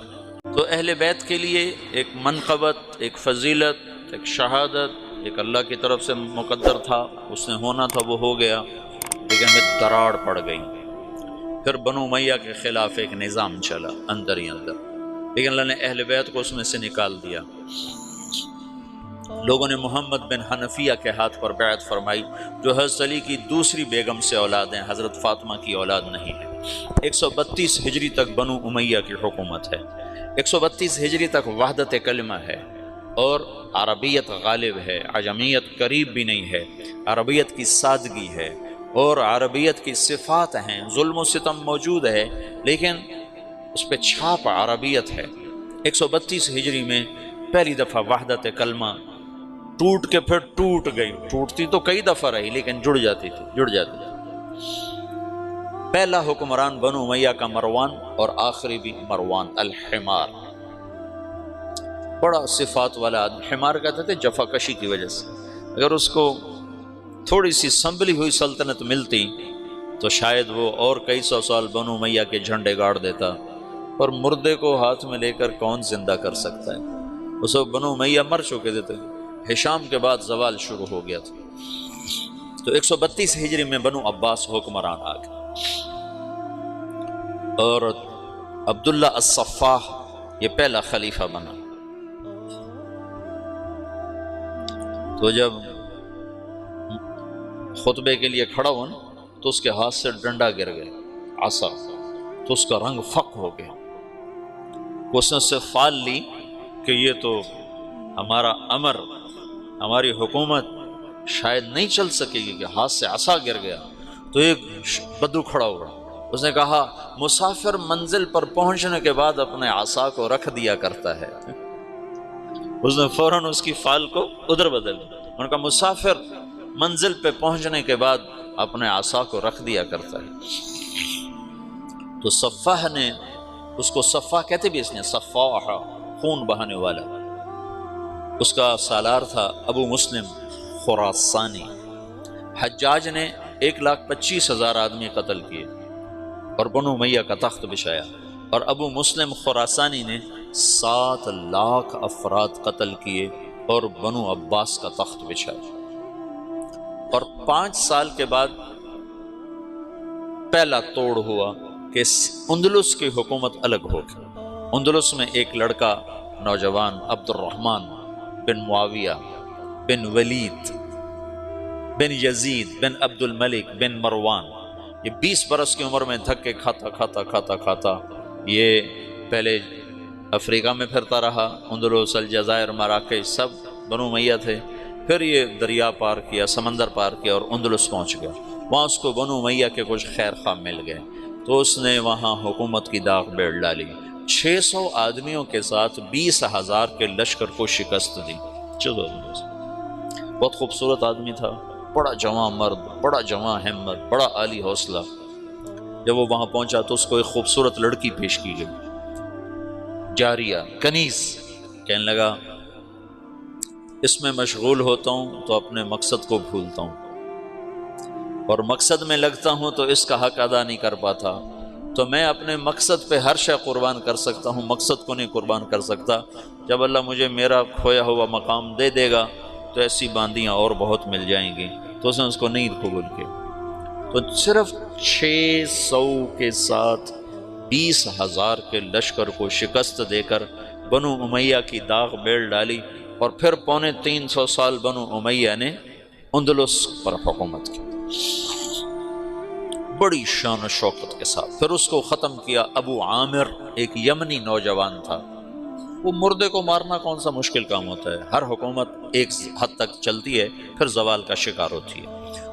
تو اہل بیت کے لیے ایک منقبت، ایک فضیلت، ایک شہادت، ایک اللہ کی طرف سے مقدر تھا، اس نے ہونا تھا، وہ ہو گیا، لیکن ہمیں دراڑ پڑ گئی۔ پھر بنو امیہ کے خلاف ایک نظام چلا اندر ہی اندر، لیکن اللہ نے اہل بیت کو اس میں سے نکال دیا۔ لوگوں نے محمد بن حنفیہ کے ہاتھ پر بیعت فرمائی، جو حضرت علی کی دوسری بیگم سے اولاد ہیں، حضرت فاطمہ کی اولاد نہیں ہے۔ 132 ہجری تک بنو امیہ کی حکومت ہے، 132 ہجری تک وحدت کلمہ ہے، اور عربیت غالب ہے، عجمیت قریب بھی نہیں ہے، عربیت کی سادگی ہے، اور عربیت کی صفات ہیں، ظلم و ستم موجود ہے، لیکن اس پہ چھاپ عربیت ہے۔ 132 ہجری میں پہلی دفعہ وحدت کلمہ ٹوٹ کے پھر ٹوٹ گئی، ٹوٹتی تو کئی دفعہ رہی لیکن جڑ جاتی تھی۔ پہلا حکمران بنو امیہ کا مروان اور آخری بھی مروان الحمار، بڑا صفات والا آدمی۔ حمار کہتے تھے جفا کشی کی وجہ سے، اگر اس کو تھوڑی سی سنبھلی ہوئی سلطنت ملتی تو شاید وہ اور کئی سو سال بنو امیہ کے جھنڈے گاڑ دیتا، اور مردے کو ہاتھ میں لے کر کون زندہ کر سکتا ہے؟ اس وقت بنو امیہ مر چکے تھے، ہشام کے بعد زوال شروع ہو گیا تھا۔ تو 132 ہجری میں بنو عباس حکمران آ گئے، اور عبداللہ الصفاح یہ پہلا خلیفہ بنا۔ تو جب خطبے کے لیے کھڑا ہوا نا تو اس کے ہاتھ سے ڈنڈا گر گیا، عصا، تو اس کا رنگ فق ہو گیا۔ اس نے اس سے فال لی کہ یہ تو ہمارا امر، ہماری حکومت شاید نہیں چل سکے گی کہ ہاتھ سے عصا گر گیا۔ تو ایک بدو کھڑا ہوا، اس نے کہا مسافر منزل پر پہنچنے کے بعد اپنے عصا کو رکھ دیا کرتا ہے۔ اس نے فوراً اس کی فال کو ادھر بدل دیا، انہوں نے کہا مسافر منزل پہ پہنچنے کے بعد اپنے عصا کو رکھ دیا کرتا ہے۔ تو صفاح نے اس کو، صفاح کہتے بھی اس نے، صفاح خون بہانے والا، اس کا سالار تھا ابو مسلم خراسانی۔ حجاج نے 1,25,000 آدمی قتل کیے اور بنو امیہ کا تخت بچھایا، اور ابو مسلم خراسانی نے 7 لاکھ افراد قتل کیے اور بنو عباس کا تخت بچھایا۔ اور 5 سال کے بعد پہلا توڑ ہوا کہ اندلس کی حکومت الگ ہو گئی۔ اندلس میں ایک لڑکا نوجوان عبد الرحمن بن معاویہ بن ولید بن یزید بن عبد الملک بن مروان، یہ 20 برس کی عمر میں دھکے کھاتا یہ پہلے افریقہ میں پھرتا رہا، اندلس، الجزائر، مراکش سب بنو امیہ تھے، پھر یہ دریا پار کیا، سمندر پار کیا اور اندلس پہنچ گیا۔ وہاں اس کو بنو امیہ کے کچھ خیر خواہ مل گئے، تو اس نے وہاں حکومت کی داغ بیڑ ڈالی، 600 آدمیوں کے ساتھ 20,000 کے لشکر کو شکست دی۔ چلو، بہت خوبصورت آدمی تھا، بڑا جواں مرد، بڑا جواں ہمت، بڑا عالی حوصلہ۔ جب وہ وہاں پہنچا تو اس کو ایک خوبصورت لڑکی پیش کی گئی، جاریہ، کنیز۔ کہنے لگا اس میں مشغول ہوتا ہوں تو اپنے مقصد کو بھولتا ہوں، اور مقصد میں لگتا ہوں تو اس کا حق ادا نہیں کر پاتا، تو میں اپنے مقصد پہ ہر شے قربان کر سکتا ہوں، مقصد کو نہیں قربان کر سکتا۔ جب اللہ مجھے میرا کھویا ہوا مقام دے دے گا تو ایسی باندیاں اور بہت مل جائیں گی۔ تو اس نے اس کو نہیں قبول کیا، تو صرف 600 کے ساتھ 20,000 کے لشکر کو شکست دے کر بنو امیہ کی داغ بیڑ ڈالی، اور پھر 350 سال بنو امیہ نے اندلس پر حکومت کی بڑی شان و شوکت کے ساتھ۔ پھر اس کو ختم کیا ابو عامر، ایک یمنی نوجوان تھا۔ وہ مردے کو مارنا کون سا مشکل کام ہوتا ہے، ہر حکومت ایک حد تک چلتی ہے پھر زوال کا شکار ہوتی ہے۔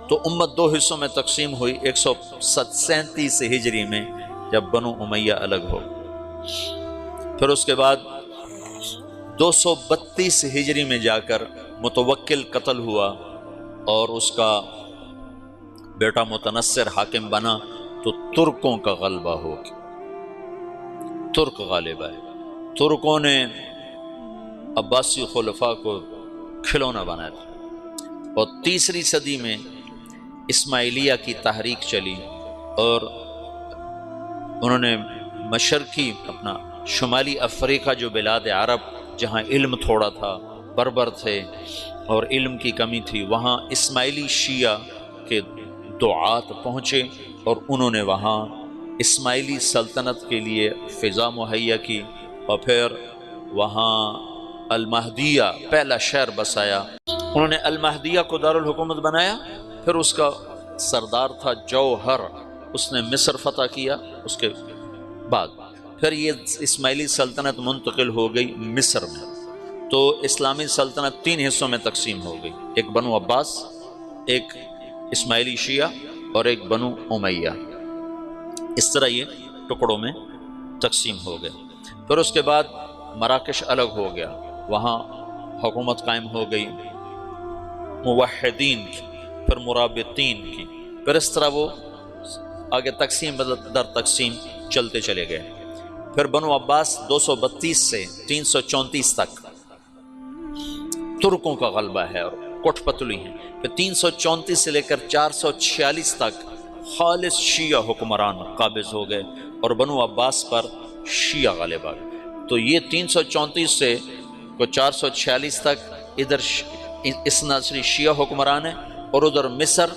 تو امت 2 حصوں میں تقسیم ہوئی 137 ہجری میں، جب بنو امیہ الگ ہو۔ پھر اس کے بعد 232 ہجری میں جا کر متوکل قتل ہوا اور اس کا بیٹا متنصر حاکم بنا، تو ترکوں کا غلبہ ہو گیا، ترک غالب آئے۔ ترکوں نے عباسی خلفاء کو کھلونا بنایا، اور 3 صدی میں اسماعیلیہ کی تحریک چلی، اور انہوں نے مشرقی اپنا شمالی افریقہ جو بلاد عرب جہاں علم تھوڑا تھا، بربر تھے اور علم کی کمی تھی، وہاں اسماعیلی شیعہ کے دعات پہنچے، اور انہوں نے وہاں اسماعیلی سلطنت کے لیے فضا مہیا کی، اور پھر وہاں المہدیہ پہلا شہر بسایا۔ انہوں نے المہدیہ کو دارالحکومت بنایا، پھر اس کا سردار تھا جوہر، اس نے مصر فتح کیا، اس کے بعد پھر یہ اسماعیلی سلطنت منتقل ہو گئی مصر میں۔ تو اسلامی سلطنت 3 حصوں میں تقسیم ہو گئی، ایک بنو عباس، ایک اسماعیلی شیعہ اور ایک بنو امیہ۔ اس طرح یہ ٹکڑوں میں تقسیم ہو گئے۔ پھر اس کے بعد مراکش الگ ہو گیا، وہاں حکومت قائم ہو گئی موحدین کی، پھر مرابطین کی، پھر اس طرح وہ آگے تقسیم در تقسیم چلتے چلے گئے۔ پھر بنو عباس 232 سے 334 تک ترکوں کا غلبہ ہے اور کوٹ پتلی ہیں۔ پھر 334 سے لے کر 446 تک خالص شیعہ حکمران قابض ہو گئے اور بنو عباس پر شیعہ غالب آ گئے۔ تو یہ 334 سے 446 تک ادھر اثنا عشری شیعہ حکمران ہیں، اور ادھر مصر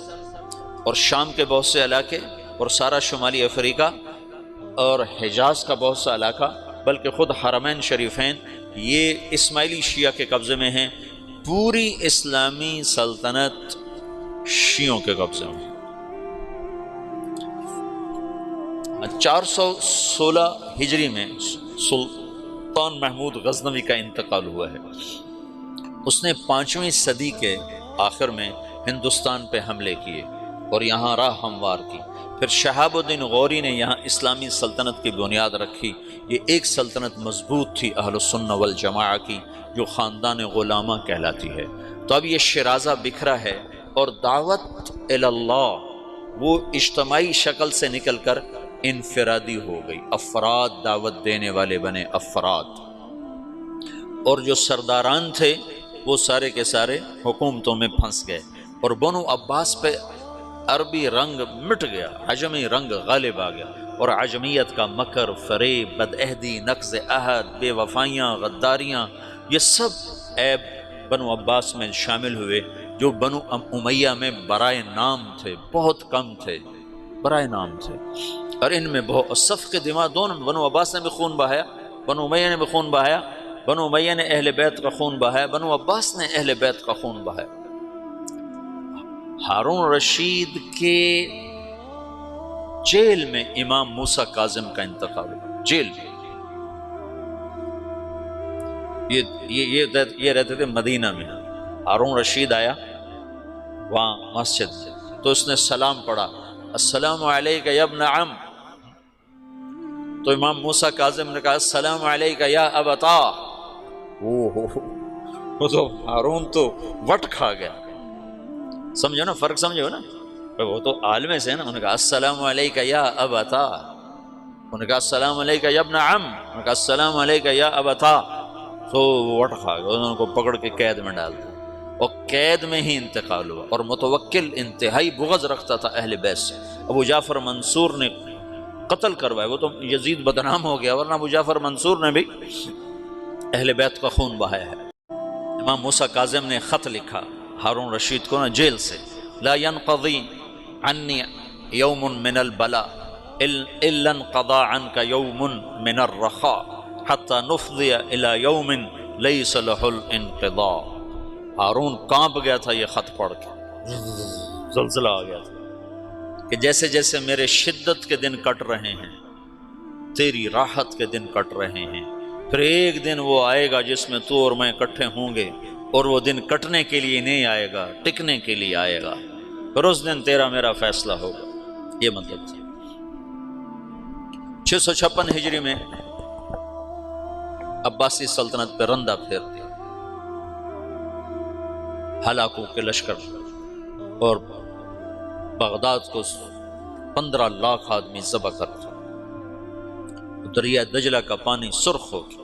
اور شام کے بہت سے علاقے اور سارا شمالی افریقہ اور حجاز کا بہت سا علاقہ، بلکہ خود حرمین شریفین یہ اسماعیلی شیعہ کے قبضے میں ہیں۔ پوری اسلامی سلطنت شیعوں کے قبضے میں۔ 416 ہجری میں سلطان محمود غزنوی کا انتقال ہوا ہے۔ اس نے 5ویں صدی کے آخر میں ہندوستان پہ حملے کیے اور یہاں راہ ہموار کی۔ پھر شہاب الدین غوری نے یہاں اسلامی سلطنت کی بنیاد رکھی۔ یہ ایک سلطنت مضبوط تھی اہل السنہ والجماعہ کی، جو خاندان غلامہ کہلاتی ہے۔ تو اب یہ شیرازہ بکھرا ہے اور دعوت اللہ وہ اجتماعی شکل سے نکل کر انفرادی ہو گئی۔ افراد دعوت دینے والے بنے افراد، اور جو سرداران تھے وہ سارے کے سارے حکومتوں میں پھنس گئے، اور بنو عباس پہ عربی رنگ مٹ گیا، عجمی رنگ غالب آ گیا، اور عجمیت کا مکر، فریب، بدعہدی، نقض عہد، بے وفائیاں، غداریاں، یہ سب عیب بنو عباس میں شامل ہوئے، جو بنو امیہ میں برائے نام تھے، بہت کم تھے، برائے نام تھے۔ اور ان میں بہت صف کے دماء دونوں، بنو عباس نے بھی خون بہایا، بنو امیہ نے بھی خون بہایا، بنو امیہ نے اہل بیت کا خون بہایا، بنو عباس نے اہل بیت کا خون بہایا۔ ہارون رشید کے جیل میں امام موسیٰ کاظم کا انتقال ہوا، جیل میں۔ یہ رہتے تھے مدینہ میں۔ ہارون رشید آیا وہاں مسجد، تو اس نے سلام پڑھا، السلام علیک یا ابن عم۔ تو امام موسیٰ کاظم نے کہا السلام علیک یا ابتا۔ وہ تو ہارون تو وٹ کھا گیا، سمجھو نا، فرق سمجھو نا، وہ تو عالم سے ہے نا۔ انہوں نے کہا السلام علیک یا ابتا، انہوں نے کہا السلام علیک یا ابن عم، انہوں نے کہا السلام علیک یا ابتا، تو وٹ کھا گیا، انہوں کو پکڑ کے قید میں ڈال دیا، اور قید میں ہی انتقال ہوا۔ اور متوکل انتہائی بغض رکھتا تھا اہل بیت سے، ابو جعفر منصور نے قتل کروایا، وہ تو یزید بدنام ہو گیا، ورنہ ابو جعفر منصور نے بھی اہل بیت کا خون بہایا ہے۔ امام موسیٰ کاظم نے خط لکھا ہارون رشید کو نا جیل سے، لا ينقضی عنی یوم من البلاء الا انقضى عنك یوم من الرخاء حتى نفضی الى یوم لیس له الانقضاء۔ ہارون کانپ گیا تھا یہ خط پڑھ کے، زلزلہ آ گیا تھا کہ جیسے جیسے میرے شدت کے دن کٹ رہے ہیں، تیری راحت کے دن کٹ رہے ہیں، پھر ایک دن وہ آئے گا جس میں تو اور میں اکٹھے ہوں گے، اور وہ دن کٹنے کے لیے نہیں آئے گا، ٹکنے کے لیے آئے گا، پھر اس دن تیرا میرا فیصلہ ہوگا۔ یہ مطلب تھا۔ 656 ہجری میں عباسی سلطنت پہ رندہ پھیر دیا، ہلاکوں کے لشکر، اور بغداد کو 15 لاکھ آدمی ذبح کر دیا، دریا دجلہ کا پانی سرخ ہو گیا۔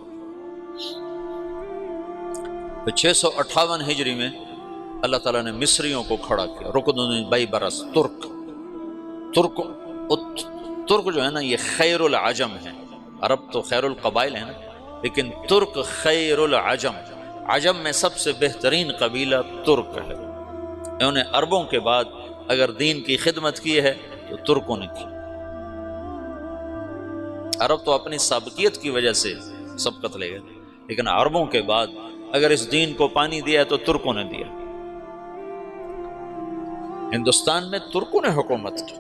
658 ہجری میں اللہ تعالیٰ نے مصریوں کو کھڑا کیا، رکن بائی برس، ترک جو ہے نا یہ خیر العجم ہے، عرب تو خیر القبائل ہے نا، لیکن ترک خیر العجم، عجم میں سب سے بہترین قبیلہ ترک ہے۔ انہوں نے عربوں کے بعد اگر دین کی خدمت کی ہے تو ترکوں نے کی۔ عرب تو اپنی سابقیت کی وجہ سے سبقت لے گئے، لیکن عربوں کے بعد اگر اس دین کو پانی دیا تو ترکوں نے دیا۔ ہندوستان میں ترکوں نے حکومت کی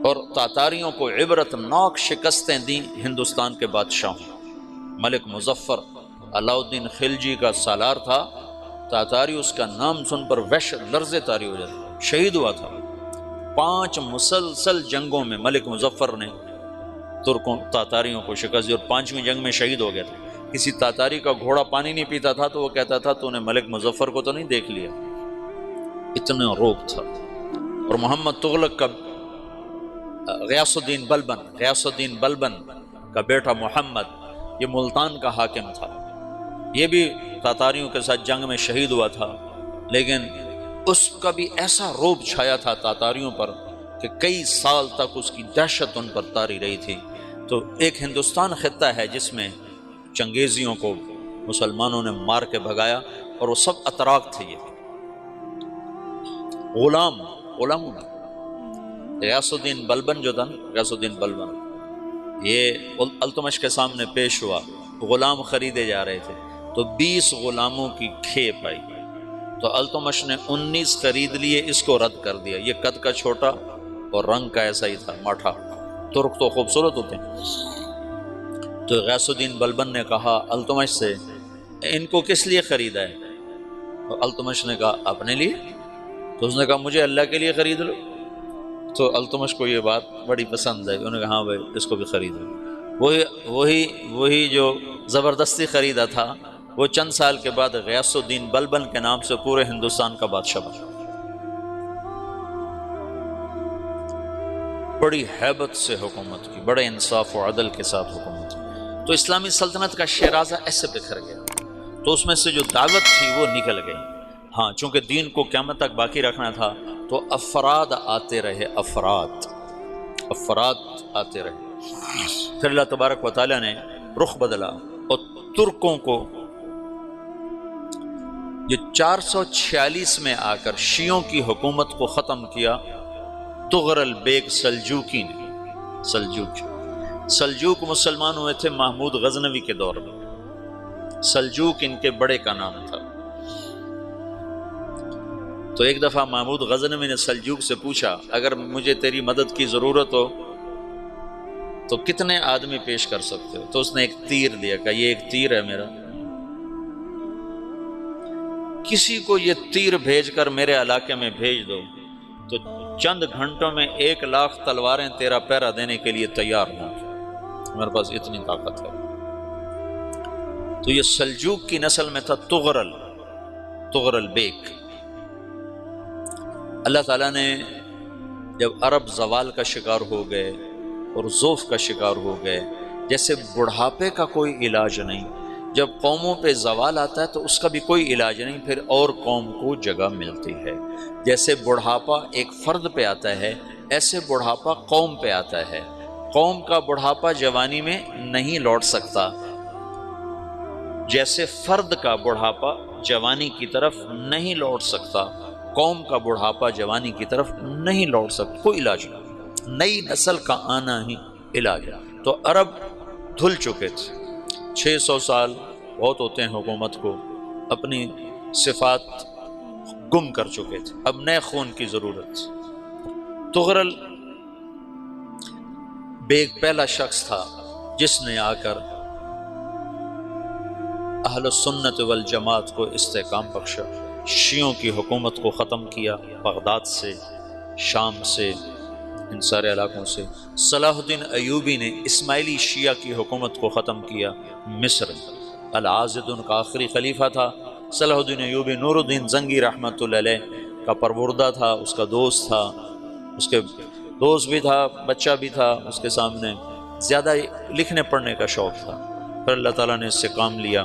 اور تاتاریوں کو عبرتناک شکستیں دیں ہندوستان کے بادشاہوں۔ ملک مظفر علاء الدین خلجی کا سالار تھا، تاتاری اس کا نام سن پر وحشت لرزے طاری ہو جاتا، شہید ہوا تھا۔ 5 مسلسل جنگوں میں ملک مظفر نے تاتاریوں کو شکست دی، اور 5ویں جنگ میں شہید ہو گیا تھا۔ کسی تاتاری کا گھوڑا پانی نہیں پیتا تھا تو وہ کہتا تھا تو نے ملک مظفر کو تو نہیں دیکھ لیا، اتنا روب تھا۔ اور محمد تغلق کا غیاث الدین بلبن کا بیٹا محمد، یہ ملتان کا حاکم تھا، یہ بھی تاتاریوں کے ساتھ جنگ میں شہید ہوا تھا، لیکن اس کا بھی ایسا رعب چھایا تھا تاتاریوں پر کہ کئی سال تک اس کی دہشت ان پر طاری رہی تھی۔ تو ایک ہندوستان خطہ ہے جس میں چنگیزیوں کو مسلمانوں نے مار کے بھگایا، اور وہ سب اتراک تھے۔ یہ غلاموں نے غیاث الدین بلبن جو تھا نا، غیاث الدین بلبن، یہ التمش کے سامنے پیش ہوا، غلام خریدے جا رہے تھے، تو 20 غلاموں کی کھیپ آئی، تو التمش نے 19 خرید لیے، اس کو رد کر دیا۔ یہ قد کا چھوٹا اور رنگ کا ایسا ہی تھا، ماٹھا، ترک تو خوبصورت ہوتے ہیں۔ تو غیاث الدین بلبن نے کہا التمش سے، ان کو کس لیے خریدا ہے؟ تو التمش نے کہا اپنے لیے۔ تو اس نے کہا مجھے اللہ کے لیے خرید لو۔ تو التمش کو یہ بات بڑی پسند ہے، انہوں نے کہا ہاں بھائی اس کو بھی خرید لو۔ وہی جو زبردستی خریدا تھا، وہ چند سال کے بعد غیاث الدین بلبن کے نام سے پورے ہندوستان کا بادشاہ بنا۔ بڑی ہیبت سے حکومت کی، بڑے انصاف و عدل کے ساتھ حکومت کی۔ تو اسلامی سلطنت کا شیرازہ ایسے بکھر گیا، تو اس میں سے جو دعوت تھی وہ نکل گئی۔ ہاں، چونکہ دین کو قیامت تک باقی رکھنا تھا، تو افراد آتے رہے، افراد آتے رہے۔ پھر اللہ تبارک و تعالیٰ نے رخ بدلا، اور ترکوں کو یہ 446 میں آ کر شیعوں کی حکومت کو ختم کیا تغرل بیگ سلجوکی نے۔ سلجوک مسلمان ہوئے تھے محمود غزنوی کے دور میں، سلجوک ان کے بڑے کا نام تھا۔ تو ایک دفعہ محمود غزنوی نے سلجوک سے پوچھا اگر مجھے تیری مدد کی ضرورت ہو تو کتنے آدمی پیش کر سکتے ہو؟ تو اس نے ایک تیر دیا، کہا یہ ایک تیر ہے میرا، کسی کو یہ تیر بھیج کر میرے علاقے میں بھیج دو تو چند گھنٹوں میں 1,00,000 تلواریں تیرا پہرا دینے کے لیے تیار ہوں، میرے پاس اتنی طاقت ہے۔ تو یہ سلجوک کی نسل میں تھا تغرل بیگ۔ اللہ تعالیٰ نے جب عرب زوال کا شکار ہو گئے اور ضعف کا شکار ہو گئے، جیسے بڑھاپے کا کوئی علاج نہیں، جب قوموں پہ زوال آتا ہے تو اس کا بھی کوئی علاج نہیں، پھر اور قوم کو جگہ ملتی ہے۔ جیسے بڑھاپا ایک فرد پہ آتا ہے، ایسے بڑھاپا قوم پہ آتا ہے۔ قوم کا بڑھاپا جوانی میں نہیں لوٹ سکتا، جیسے فرد کا بڑھاپا جوانی کی طرف نہیں لوٹ سکتا، قوم کا بڑھاپا جوانی کی طرف نہیں لوٹ سکتا، کوئی علاج نہیں، نئی نسل کا آنا ہی علاج ہے۔ تو عرب دھل چکے تھے، 600 سال بہت ہوتے ہیں حکومت کو، اپنی صفات گم کر چکے تھے، اب نئے خون کی ضرورت تھی۔ تغرل بیگ پہلا شخص تھا جس نے آ کر اہل السنت والجماعت کو استحکام بخشا، شیعوں کی حکومت کو ختم کیا، بغداد سے، شام سے، ان سارے علاقوں سے۔ صلاح الدین ایوبی نے اسماعیلی شیعہ کی حکومت کو ختم کیا، مصر۔ العاضد ان کا آخری خلیفہ تھا صلاح الدین ایوبی، نور الدین زنگی رحمۃ اللہ علیہ کا پروردہ تھا، اس کا دوست تھا، اس کے دوست بھی تھا، بچہ بھی تھا اس کے سامنے، زیادہ لکھنے پڑھنے کا شوق تھا۔ پھر اللہ تعالیٰ نے اس سے کام لیا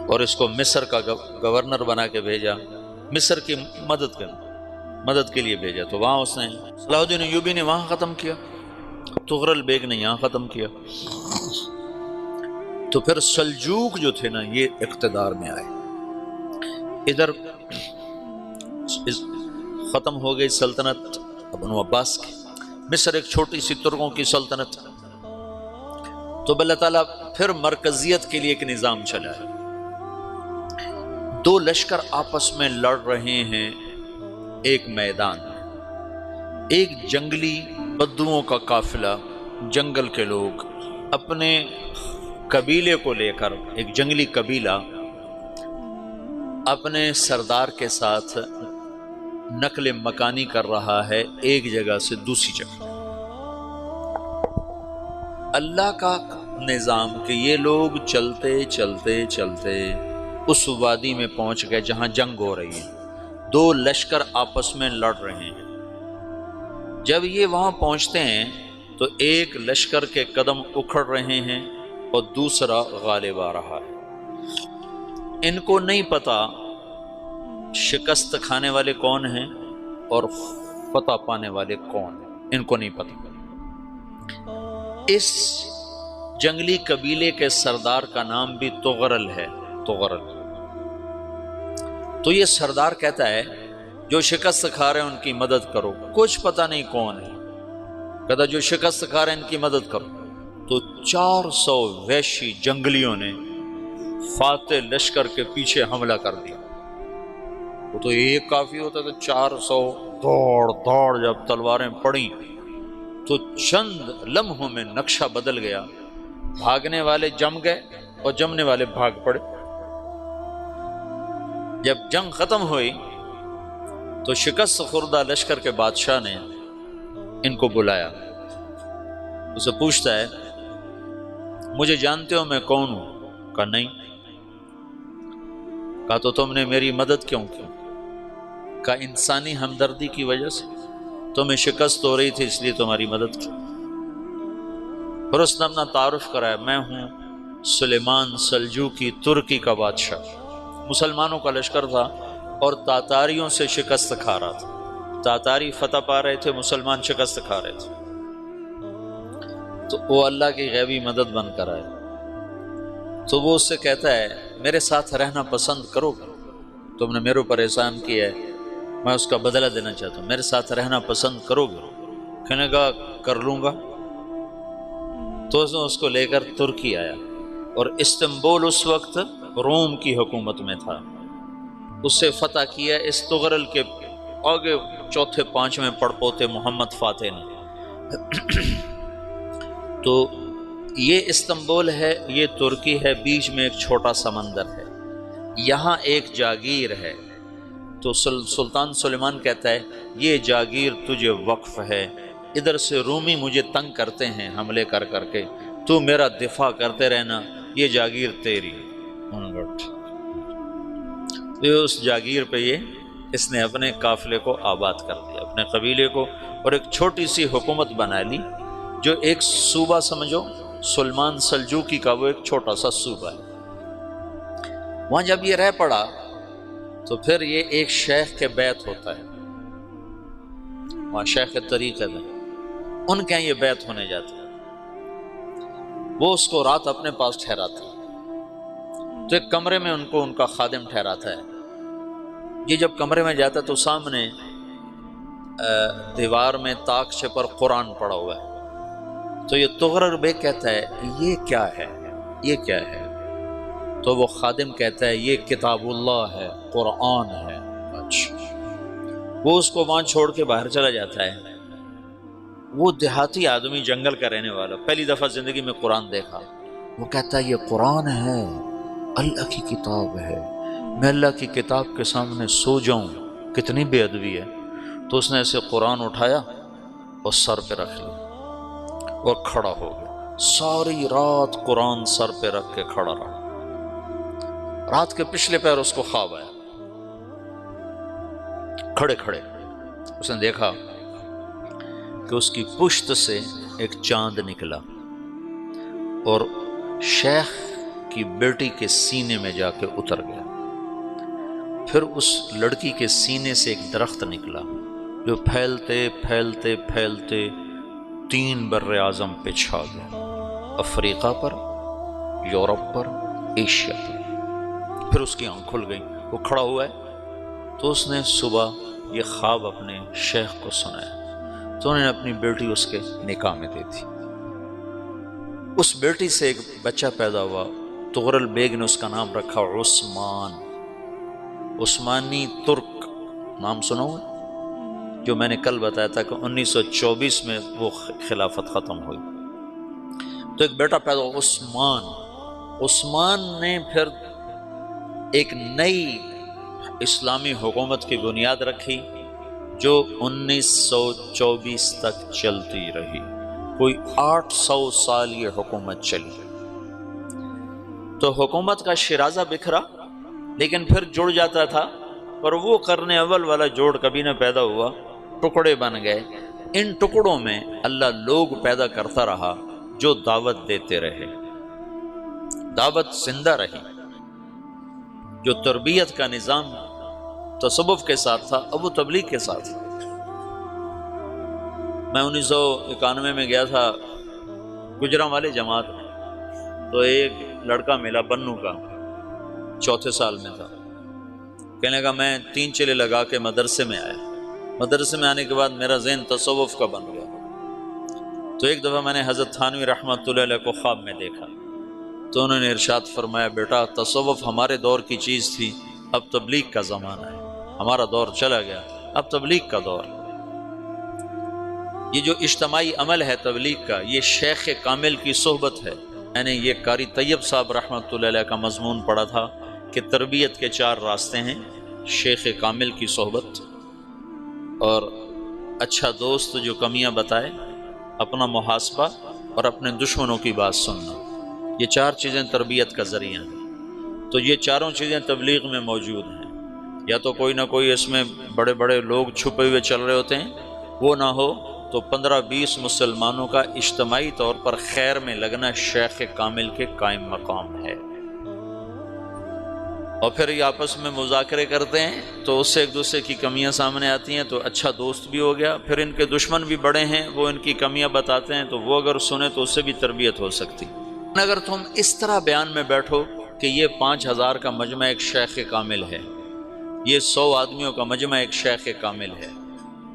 اور اس کو مصر کا گورنر بنا کے بھیجا، مصر کی مدد کے لیے بھیجا، تو وہاں اس نے صلاح الدین ایوبی نے وہاں ختم کیا، تغرل بیگ نے یہاں ختم کیا۔ تو پھر سلجوک جو تھے نا، یہ اقتدار میں آئے، ادھر ختم ہو گئی سلطنت بنو عباس کی، مصر ایک چھوٹی سی ترکوں کی سلطنت۔ تو اللہ تعالیٰ پھر مرکزیت کے لیے ایک نظام چلایا، 2 لشکر آپس میں لڑ رہے ہیں ایک میدان میں، ایک جنگلی بدوؤں کا قافلہ، جنگل کے لوگ اپنے قبیلے کو لے کر، ایک جنگلی قبیلہ اپنے سردار کے ساتھ نقل مکانی کر رہا ہے ایک جگہ سے دوسری جگہ۔ اللہ کا نظام کہ یہ لوگ چلتے چلتے چلتے اس وادی میں پہنچ گئے جہاں جنگ ہو رہی ہے، 2 لشکر آپس میں لڑ رہے ہیں۔ جب یہ وہاں پہنچتے ہیں تو ایک لشکر کے قدم اکھڑ رہے ہیں اور دوسرا غالب آ رہا ہے۔ ان کو نہیں پتا شکست کھانے والے کون ہیں اور فتح پانے والے کون ہیں، ان کو نہیں پتا۔ اس جنگلی قبیلے کے سردار کا نام بھی تغرل ہے، تغرل۔ تو یہ سردار کہتا ہے جو شکست کھا رہے ہیں ان کی مدد کرو، کچھ پتہ نہیں کون ہے، کہتا جو شکست کھا رہے ہیں ان کی مدد کرو۔ تو 400 وحشی جنگلیوں نے فاتح لشکر کے پیچھے حملہ کر دیا۔ وہ تو ایک کافی ہوتا تو 400 دوڑ دوڑ جب تلواریں پڑیں تو چند لمحوں میں نقشہ بدل گیا، بھاگنے والے جم گئے اور جمنے والے بھاگ پڑے۔ جب جنگ ختم ہوئی تو شکست خوردہ لشکر کے بادشاہ نے ان کو بلایا، اسے پوچھتا ہے مجھے جانتے ہو میں کون ہوں؟ کہا نہیں۔ کہا تو تم نے میری مدد کیوں کی؟ کہا انسانی ہمدردی کی وجہ سے، تمہیں شکست ہو رہی تھی اس لیے تمہاری مدد کی۔ پھر اس نے اپنا تعارف کرایا، میں ہوں سلیمان سلجوقی، ترکی کا بادشاہ۔ مسلمانوں کا لشکر تھا اور تاتاریوں سے شکست کھا رہا تھا، تاتاری فتح پا رہے تھے، مسلمان شکست کھا رہے تھے۔ تو وہ اللہ کی غیبی مدد بن کر آئے۔ تو وہ اس سے کہتا ہے میرے ساتھ رہنا پسند کرو گے؟ تم نے میرے اوپر احسان کیا ہے، میں اس کا بدلہ دینا چاہتا ہوں، میرے ساتھ رہنا پسند کرو گے؟ کہنے کا کر لوں گا۔ تو اس کو لے کر ترکی آیا، اور استنبول اس وقت روم کی حکومت میں تھا، اسے فتح کیا اس تغرل کے آگے چوتھے پانچویں پڑپوتے محمد فاتح نے۔ تو یہ استنبول ہے، یہ ترکی ہے، بیچ میں ایک چھوٹا سمندر ہے، یہاں ایک جاگیر ہے۔ تو سلطان سلیمان کہتا ہے یہ جاگیر تجھے وقف ہے، ادھر سے رومی مجھے تنگ کرتے ہیں حملے کر کر کے، تو میرا دفاع کرتے رہنا، یہ جاگیر تیری۔ اس جاگیر پہ اس نے اپنے قافلے کو آباد کر دیا، اپنے قبیلے کو، اور ایک چھوٹی سی حکومت بنا لی، جو ایک صوبہ سمجھو سلمان سلجوقی کا، وہ ایک چھوٹا سا صوبہ ہے۔ وہاں جب یہ رہ پڑا تو پھر یہ ایک شیخ کے بیت ہوتا ہے، وہاں شیخ طریقت ہے، ان کے یہ بیت ہونے جاتا ہے، وہ اس کو رات اپنے پاس ٹھہراتا ہے۔ تو ایک کمرے میں ان کو ان کا خادم ٹھہراتا ہے۔ یہ جب کمرے میں جاتا ہے تو سامنے دیوار میں طاقچے پر قرآن پڑا ہوا ہے۔ تو یہ تغرل بیگ کہتا ہے یہ کیا ہے، یہ کیا ہے؟ تو وہ خادم کہتا ہے یہ کتاب اللہ ہے، قرآن ہے۔ اچھا، وہ اس کو وہاں چھوڑ کے باہر چلا جاتا ہے۔ وہ دیہاتی آدمی، جنگل کا رہنے والا، پہلی دفعہ زندگی میں قرآن دیکھا، وہ کہتا ہے یہ قرآن ہے، اللہ کی کتاب ہے، میں اللہ کی کتاب کے سامنے سو جاؤں، کتنی بے ادبی ہے۔ تو اس نے ایسے قرآن اٹھایا اور سر پہ رکھ لیا اور کھڑا ہو گیا، ساری رات قرآن سر پہ رکھ کے کھڑا رہا۔ رات کے پچھلے پہر اس کو خواب آیا، کھڑے کھڑے اس نے دیکھا کہ اس کی پشت سے ایک چاند نکلا اور شیخ کی بیٹی کے سینے میں جا کے اتر گیا۔ پھر اس لڑکی کے سینے سے ایک درخت نکلا جو پھیلتے پھیلتے پھیلتے 3 بر اعظم پہ چھا گیا، افریقہ پر، یورپ پر، ایشیا پر۔ پھر اس کی آنکھ کھل گئی، وہ کھڑا ہوا ہے۔ تو اس نے صبح یہ خواب اپنے شیخ کو سنایا، تو انہوں نے اپنی بیٹی اس کے نکاح میں دے دی۔ اس بیٹی سے ایک بچہ پیدا ہوا، تغرل بیگ نے اس کا نام رکھا عثمان، عثمانی ترک نام سنا ہوا، جو میں نے کل بتایا تھا کہ 1924 میں وہ خلافت ختم ہوئی۔ تو ایک بیٹا پیدا ہوا عثمان۔ عثمان نے پھر ایک نئی اسلامی حکومت کی بنیاد رکھی جو 1924 تک چلتی رہی، کوئی 800 سال یہ حکومت چلی۔ تو حکومت کا شیرازہ بکھرا لیکن پھر جڑ جاتا تھا، پر وہ قرن اول والا جوڑ کبھی نہ پیدا ہوا، ٹکڑے بن گئے۔ ان ٹکڑوں میں اللہ لوگ پیدا کرتا رہا جو دعوت دیتے رہے، دعوت زندہ رہی۔ جو تربیت کا نظام تصوف کے ساتھ تھا اب وہ تبلیغ کے ساتھ تھا۔ میں 1991 میں گیا تھا گجرانوالے جماعت، تو ایک لڑکا ملا بنو کا، 4تھے سال میں تھا، کہنے لگا میں 3 چلے لگا کے مدرسے میں آیا، مدرسے میں آنے کے بعد میرا ذہن تصوف کا بن گیا۔ تو ایک دفعہ میں نے حضرت تھانوی رحمۃ اللہ علیہ کو خواب میں دیکھا، تو انہوں نے ارشاد فرمایا بیٹا تصوف ہمارے دور کی چیز تھی، اب تبلیغ کا زمانہ ہے، ہمارا دور چلا گیا، اب تبلیغ کا دور۔ یہ جو اجتماعی عمل ہے تبلیغ کا، یہ شیخ کامل کی صحبت ہے۔ میں نے یہ قاری طیب صاحب رحمۃ اللہ علیہ کا مضمون پڑھا تھا کہ تربیت کے 4 راستے ہیں: شیخ کامل کی صحبت، اور اچھا دوست جو کمیاں بتائے، اپنا محاسبہ، اور اپنے دشمنوں کی بات سننا۔ یہ 4 چیزیں تربیت کا ذریعہ ہیں۔ تو یہ چاروں چیزیں تبلیغ میں موجود ہیں۔ یا تو کوئی نہ کوئی اس میں بڑے بڑے لوگ چھپے ہوئے چل رہے ہوتے ہیں، وہ نہ ہو تو 15-20 مسلمانوں کا اجتماعی طور پر خیر میں لگنا شیخ کامل کے قائم مقام ہے۔ اور پھر یہ آپس میں مذاکرے کرتے ہیں تو اس سے ایک دوسرے کی کمیاں سامنے آتی ہیں، تو اچھا دوست بھی ہو گیا۔ پھر ان کے دشمن بھی بڑے ہیں، وہ ان کی کمیاں بتاتے ہیں، تو وہ اگر سنیں تو اس سے بھی تربیت ہو سکتی۔ اگر تم اس طرح بیان میں بیٹھو کہ یہ 5000 کا مجمع ایک شیخ کامل ہے، یہ 100 آدمیوں کا مجمع ایک شیخ کامل ہے،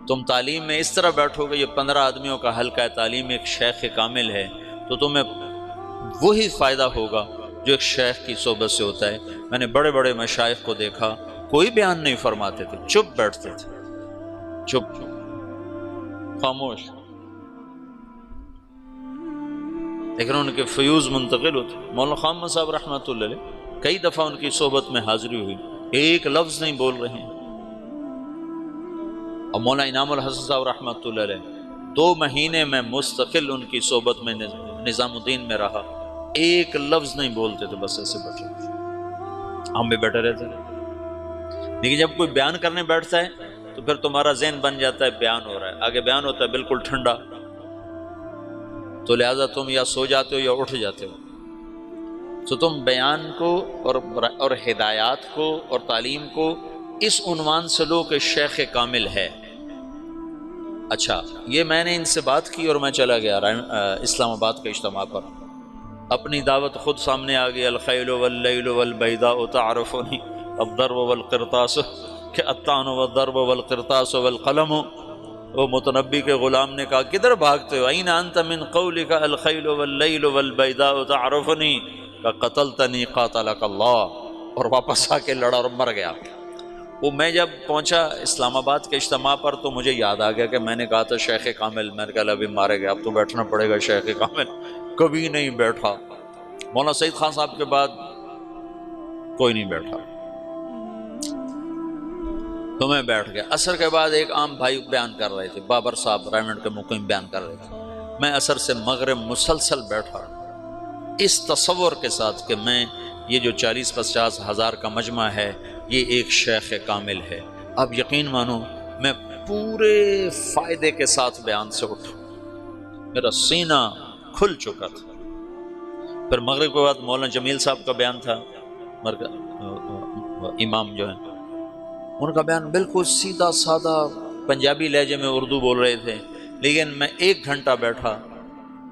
تم تعلیم میں اس طرح بیٹھو کہ یہ 15 آدمیوں کا حلقہ تعلیم ایک شیخ کامل ہے، تو تمہیں وہی فائدہ ہوگا جو ایک شیخ کی صحبت سے ہوتا ہے۔ میں نے بڑے بڑے مشائخ کو دیکھا، کوئی بیان نہیں فرماتے تھے، چپ بیٹھتے تھے، چپ، خاموش، لیکن ان کے فیوز منتقل ہوتے۔ مولانا خامہ صاحب رحمۃ اللہ علیہ کئی دفعہ ان کی صحبت میں حاضری ہوئی، ایک لفظ نہیں بول رہے ہیں۔ اور مولانا انعام الحسن صاحب رحمۃ اللہ علیہ 2 مہینے میں مستقل ان کی صحبت میں نظام الدین میں رہا، ایک لفظ نہیں بولتے تھے، بس ایسے بیٹھے، ہم بھی بیٹھے رہتے ہیں۔ لیکن جب کوئی بیان کرنے بیٹھتا ہے تو پھر تمہارا ذہن بن جاتا ہے بیان ہو رہا ہے، آگے بیان ہوتا ہے بالکل ٹھنڈا، تو لہٰذا تم یا سو جاتے ہو یا اٹھ جاتے ہو۔ تو تم بیان کو اور ہدایات کو اور تعلیم کو اس عنوان سے لو کہ شیخ کامل ہے۔ اچھا، یہ میں نے ان سے بات کی اور میں چلا گیا اسلام آباد کے اجتماع پر، اپنی دعوت خود سامنے آ گئی، الخیل واللیل والبیداء تعرفنی الضرب والقرطاس، کہ الطعن والضرب والقرطاس والقلم۔ وہ متنبی کے غلام نے کہا کدھر بھاگتے ہو؟ این انت من قولک الخیل واللیل والبیداء تعرفنی، کہ قتلتنی قاتلک اللہ، اور واپس آ کے لڑا اور مر گیا۔ وہ میں جب پہنچا اسلام آباد کے اجتماع پر تو مجھے یاد آ گیا کہ میں نے کہا تھا شیخ کامل، میں نے کہا ابھی مارے گیا، اب تو بیٹھنا پڑے گا شیخ کامل، کبھی نہیں بیٹھا۔ مولانا سعید خان صاحب کے بعد کوئی نہیں بیٹھا، تو میں بیٹھ گیا۔ عصر کے بعد ایک عام بھائی بیان کر رہے تھے، بابر صاحب رائمنڈ کے مقیم بیان کر رہے تھے، میں عصر سے مغرب مسلسل بیٹھا اس تصور کے ساتھ کہ میں یہ جو 40-50 ہزار کا مجمع ہے یہ ایک شیخ کامل ہے۔ اب یقین مانو میں پورے فائدے کے ساتھ بیان سے اٹھا، میرا سینہ کھل چکا تھا۔ پھر مغرب کے بعد مولانا جمیل صاحب کا بیان تھا، امام جو ہیں، ان کا بیان بالکل سیدھا سادہ پنجابی لہجے میں اردو بول رہے تھے، لیکن میں 1 گھنٹہ بیٹھا،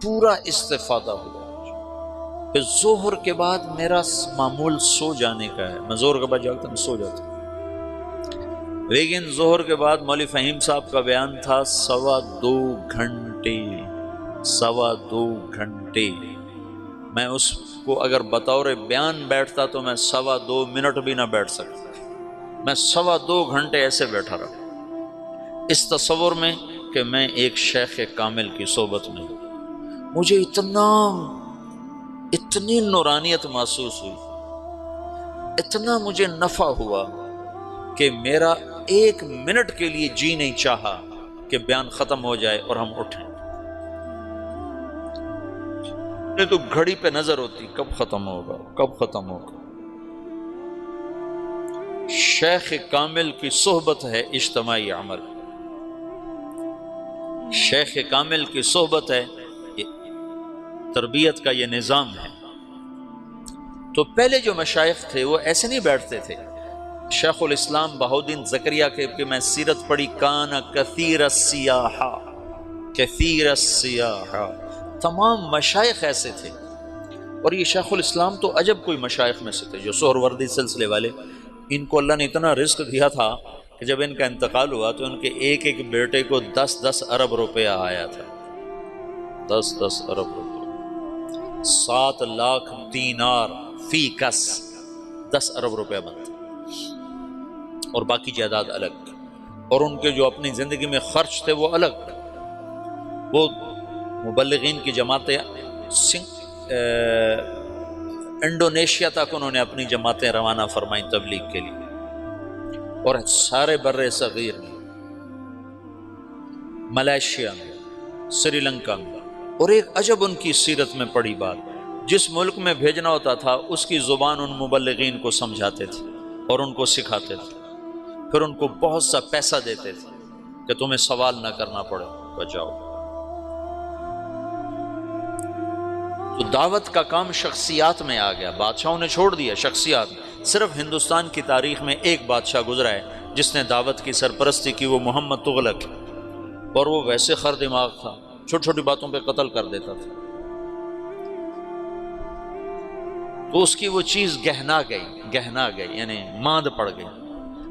پورا استفادہ ہوا۔ پھر ظہر کے بعد میرا معمول سو جانے کا ہے، میں ظہر کے بعد جاگتا ہوں سو جاتا ہوں، لیکن ظہر کے بعد مولوی فہیم صاحب کا بیان تھا 2.25 گھنٹے، 2.25 گھنٹے۔ میں اس کو اگر بطور بیان بیٹھتا تو میں 2.25 منٹ بھی نہ بیٹھ سکتا، میں 2.25 گھنٹے ایسے بیٹھا رہا اس تصور میں کہ میں ایک شیخ کامل کی صحبت میں ہوں۔ مجھے اتنی نورانیت محسوس ہوئی، اتنا مجھے نفع ہوا کہ میرا 1 منٹ کے لیے جی نہیں چاہا کہ بیان ختم ہو جائے اور ہم اٹھیں۔ تو گھڑی پہ نظر ہوتی کب ختم ہوگا، کب ختم ہوگا۔ شیخ کامل کی صحبت ہے اجتماعی عمل۔ شیخ کامل کی صحبت ہے، تربیت کا یہ نظام ہے۔ تو پہلے جو مشائخ تھے وہ ایسے نہیں بیٹھتے تھے۔ شیخ الاسلام بہاؤالدین زکریا کے کہ میں سیرت پڑھی، کان کثیر السیاحہ، کثیر السیاحہ، تمام مشائخ ایسے تھے۔ اور یہ شیخ الاسلام تو عجب کوئی مشائخ میں سے تھے جو سہروردی سلسلے والے، ان کو اللہ نے اتنا رزق دیا تھا کہ جب ان کا انتقال ہوا تو ان کے ایک ایک بیٹے کو 10 ارب روپیہ آیا تھا، 10 ارب روپیہ، 7 لاکھ دینار فی کس، 10 ارب روپیہ بنتا، اور باقی جائیداد الگ، اور ان کے جو اپنی زندگی میں خرچ تھے وہ الگ۔ وہ مبلغین کی جماعتیں انڈونیشیا تک انہوں نے اپنی جماعتیں روانہ فرمائیں تبلیغ کے لیے، اور سارے بر صغیر میں، ملائیشیا میں، سری لنکا میں۔ اور ایک عجب ان کی سیرت میں پڑی بات، جس ملک میں بھیجنا ہوتا تھا اس کی زبان ان مبلغین کو سمجھاتے تھے اور ان کو سکھاتے تھے، پھر ان کو بہت سا پیسہ دیتے تھے کہ تمہیں سوال نہ کرنا پڑے، بچاؤ۔ تو دعوت کا کام شخصیات میں آ گیا، بادشاہوں نے چھوڑ دیا چھوڑ دیا۔ صرف ہندوستان کی تاریخ میں ایک بادشاہ گزرا ہے جس نے دعوت کی سرپرستی کی، وہ محمد تغلق، اور وہ ویسے خر دماغ تھا، چھوٹی چھوٹی باتوں پہ قتل کر دیتا تھا، تو اس کی وہ چیز گہنا گئی، یعنی ماند پڑ گئی۔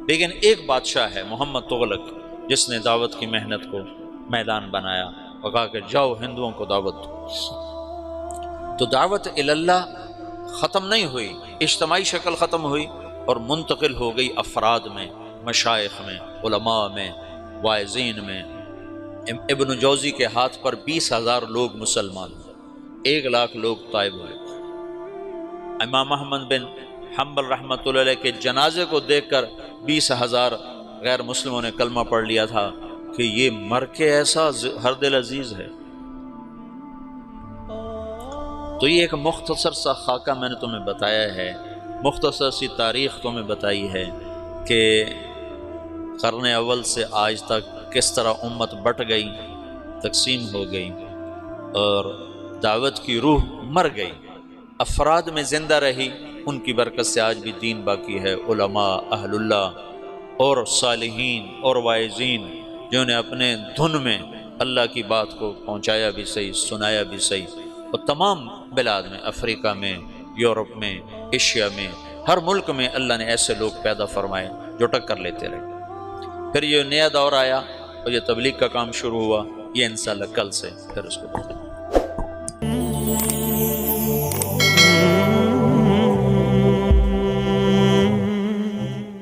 لیکن ایک بادشاہ ہے محمد تغلق جس نے دعوت کی محنت کو میدان بنایا اور کہا کہ جاؤ ہندوؤں کو دعوت دو۔ تو دعوت اللہ ختم نہیں ہوئی، اجتماعی شکل ختم ہوئی اور منتقل ہو گئی افراد میں، مشائخ میں، علماء میں، واعظین میں۔ ابن جوزی کے ہاتھ پر 20,000 لوگ مسلمان ہوئے، 1 لاکھ لوگ طائب ہوئے۔ امام احمد بن حنبل رحمۃ اللہ علیہ کے جنازے کو دیکھ کر 20,000 غیر مسلموں نے کلمہ پڑھ لیا تھا کہ یہ مر کے ایسا ہر دل عزیز ہے۔ تو یہ ایک مختصر سا خاکہ میں نے تمہیں بتایا ہے، مختصر سی تاریخ تمہیں بتائی ہے کہ قرن اول سے آج تک کس طرح امت بٹ گئی، تقسیم ہو گئی، اور دعوت کی روح مر گئی، افراد میں زندہ رہی، ان کی برکت سے آج بھی دین باقی ہے۔ علماء، اہل اللہ اور صالحین اور واعظین جنہوں نے اپنے دھن میں اللہ کی بات کو پہنچایا بھی صحیح، سنایا بھی صحیح، اور تمام بلاد میں، افریقہ میں، یورپ میں، ایشیا میں، ہر ملک میں اللہ نے ایسے لوگ پیدا فرمائے جو ٹکر لیتے رہے۔ پھر یہ نیا دور آیا اور یہ تبلیغ کا کام شروع ہوا، یہ انشاءاللہ کل سے پھر اس کو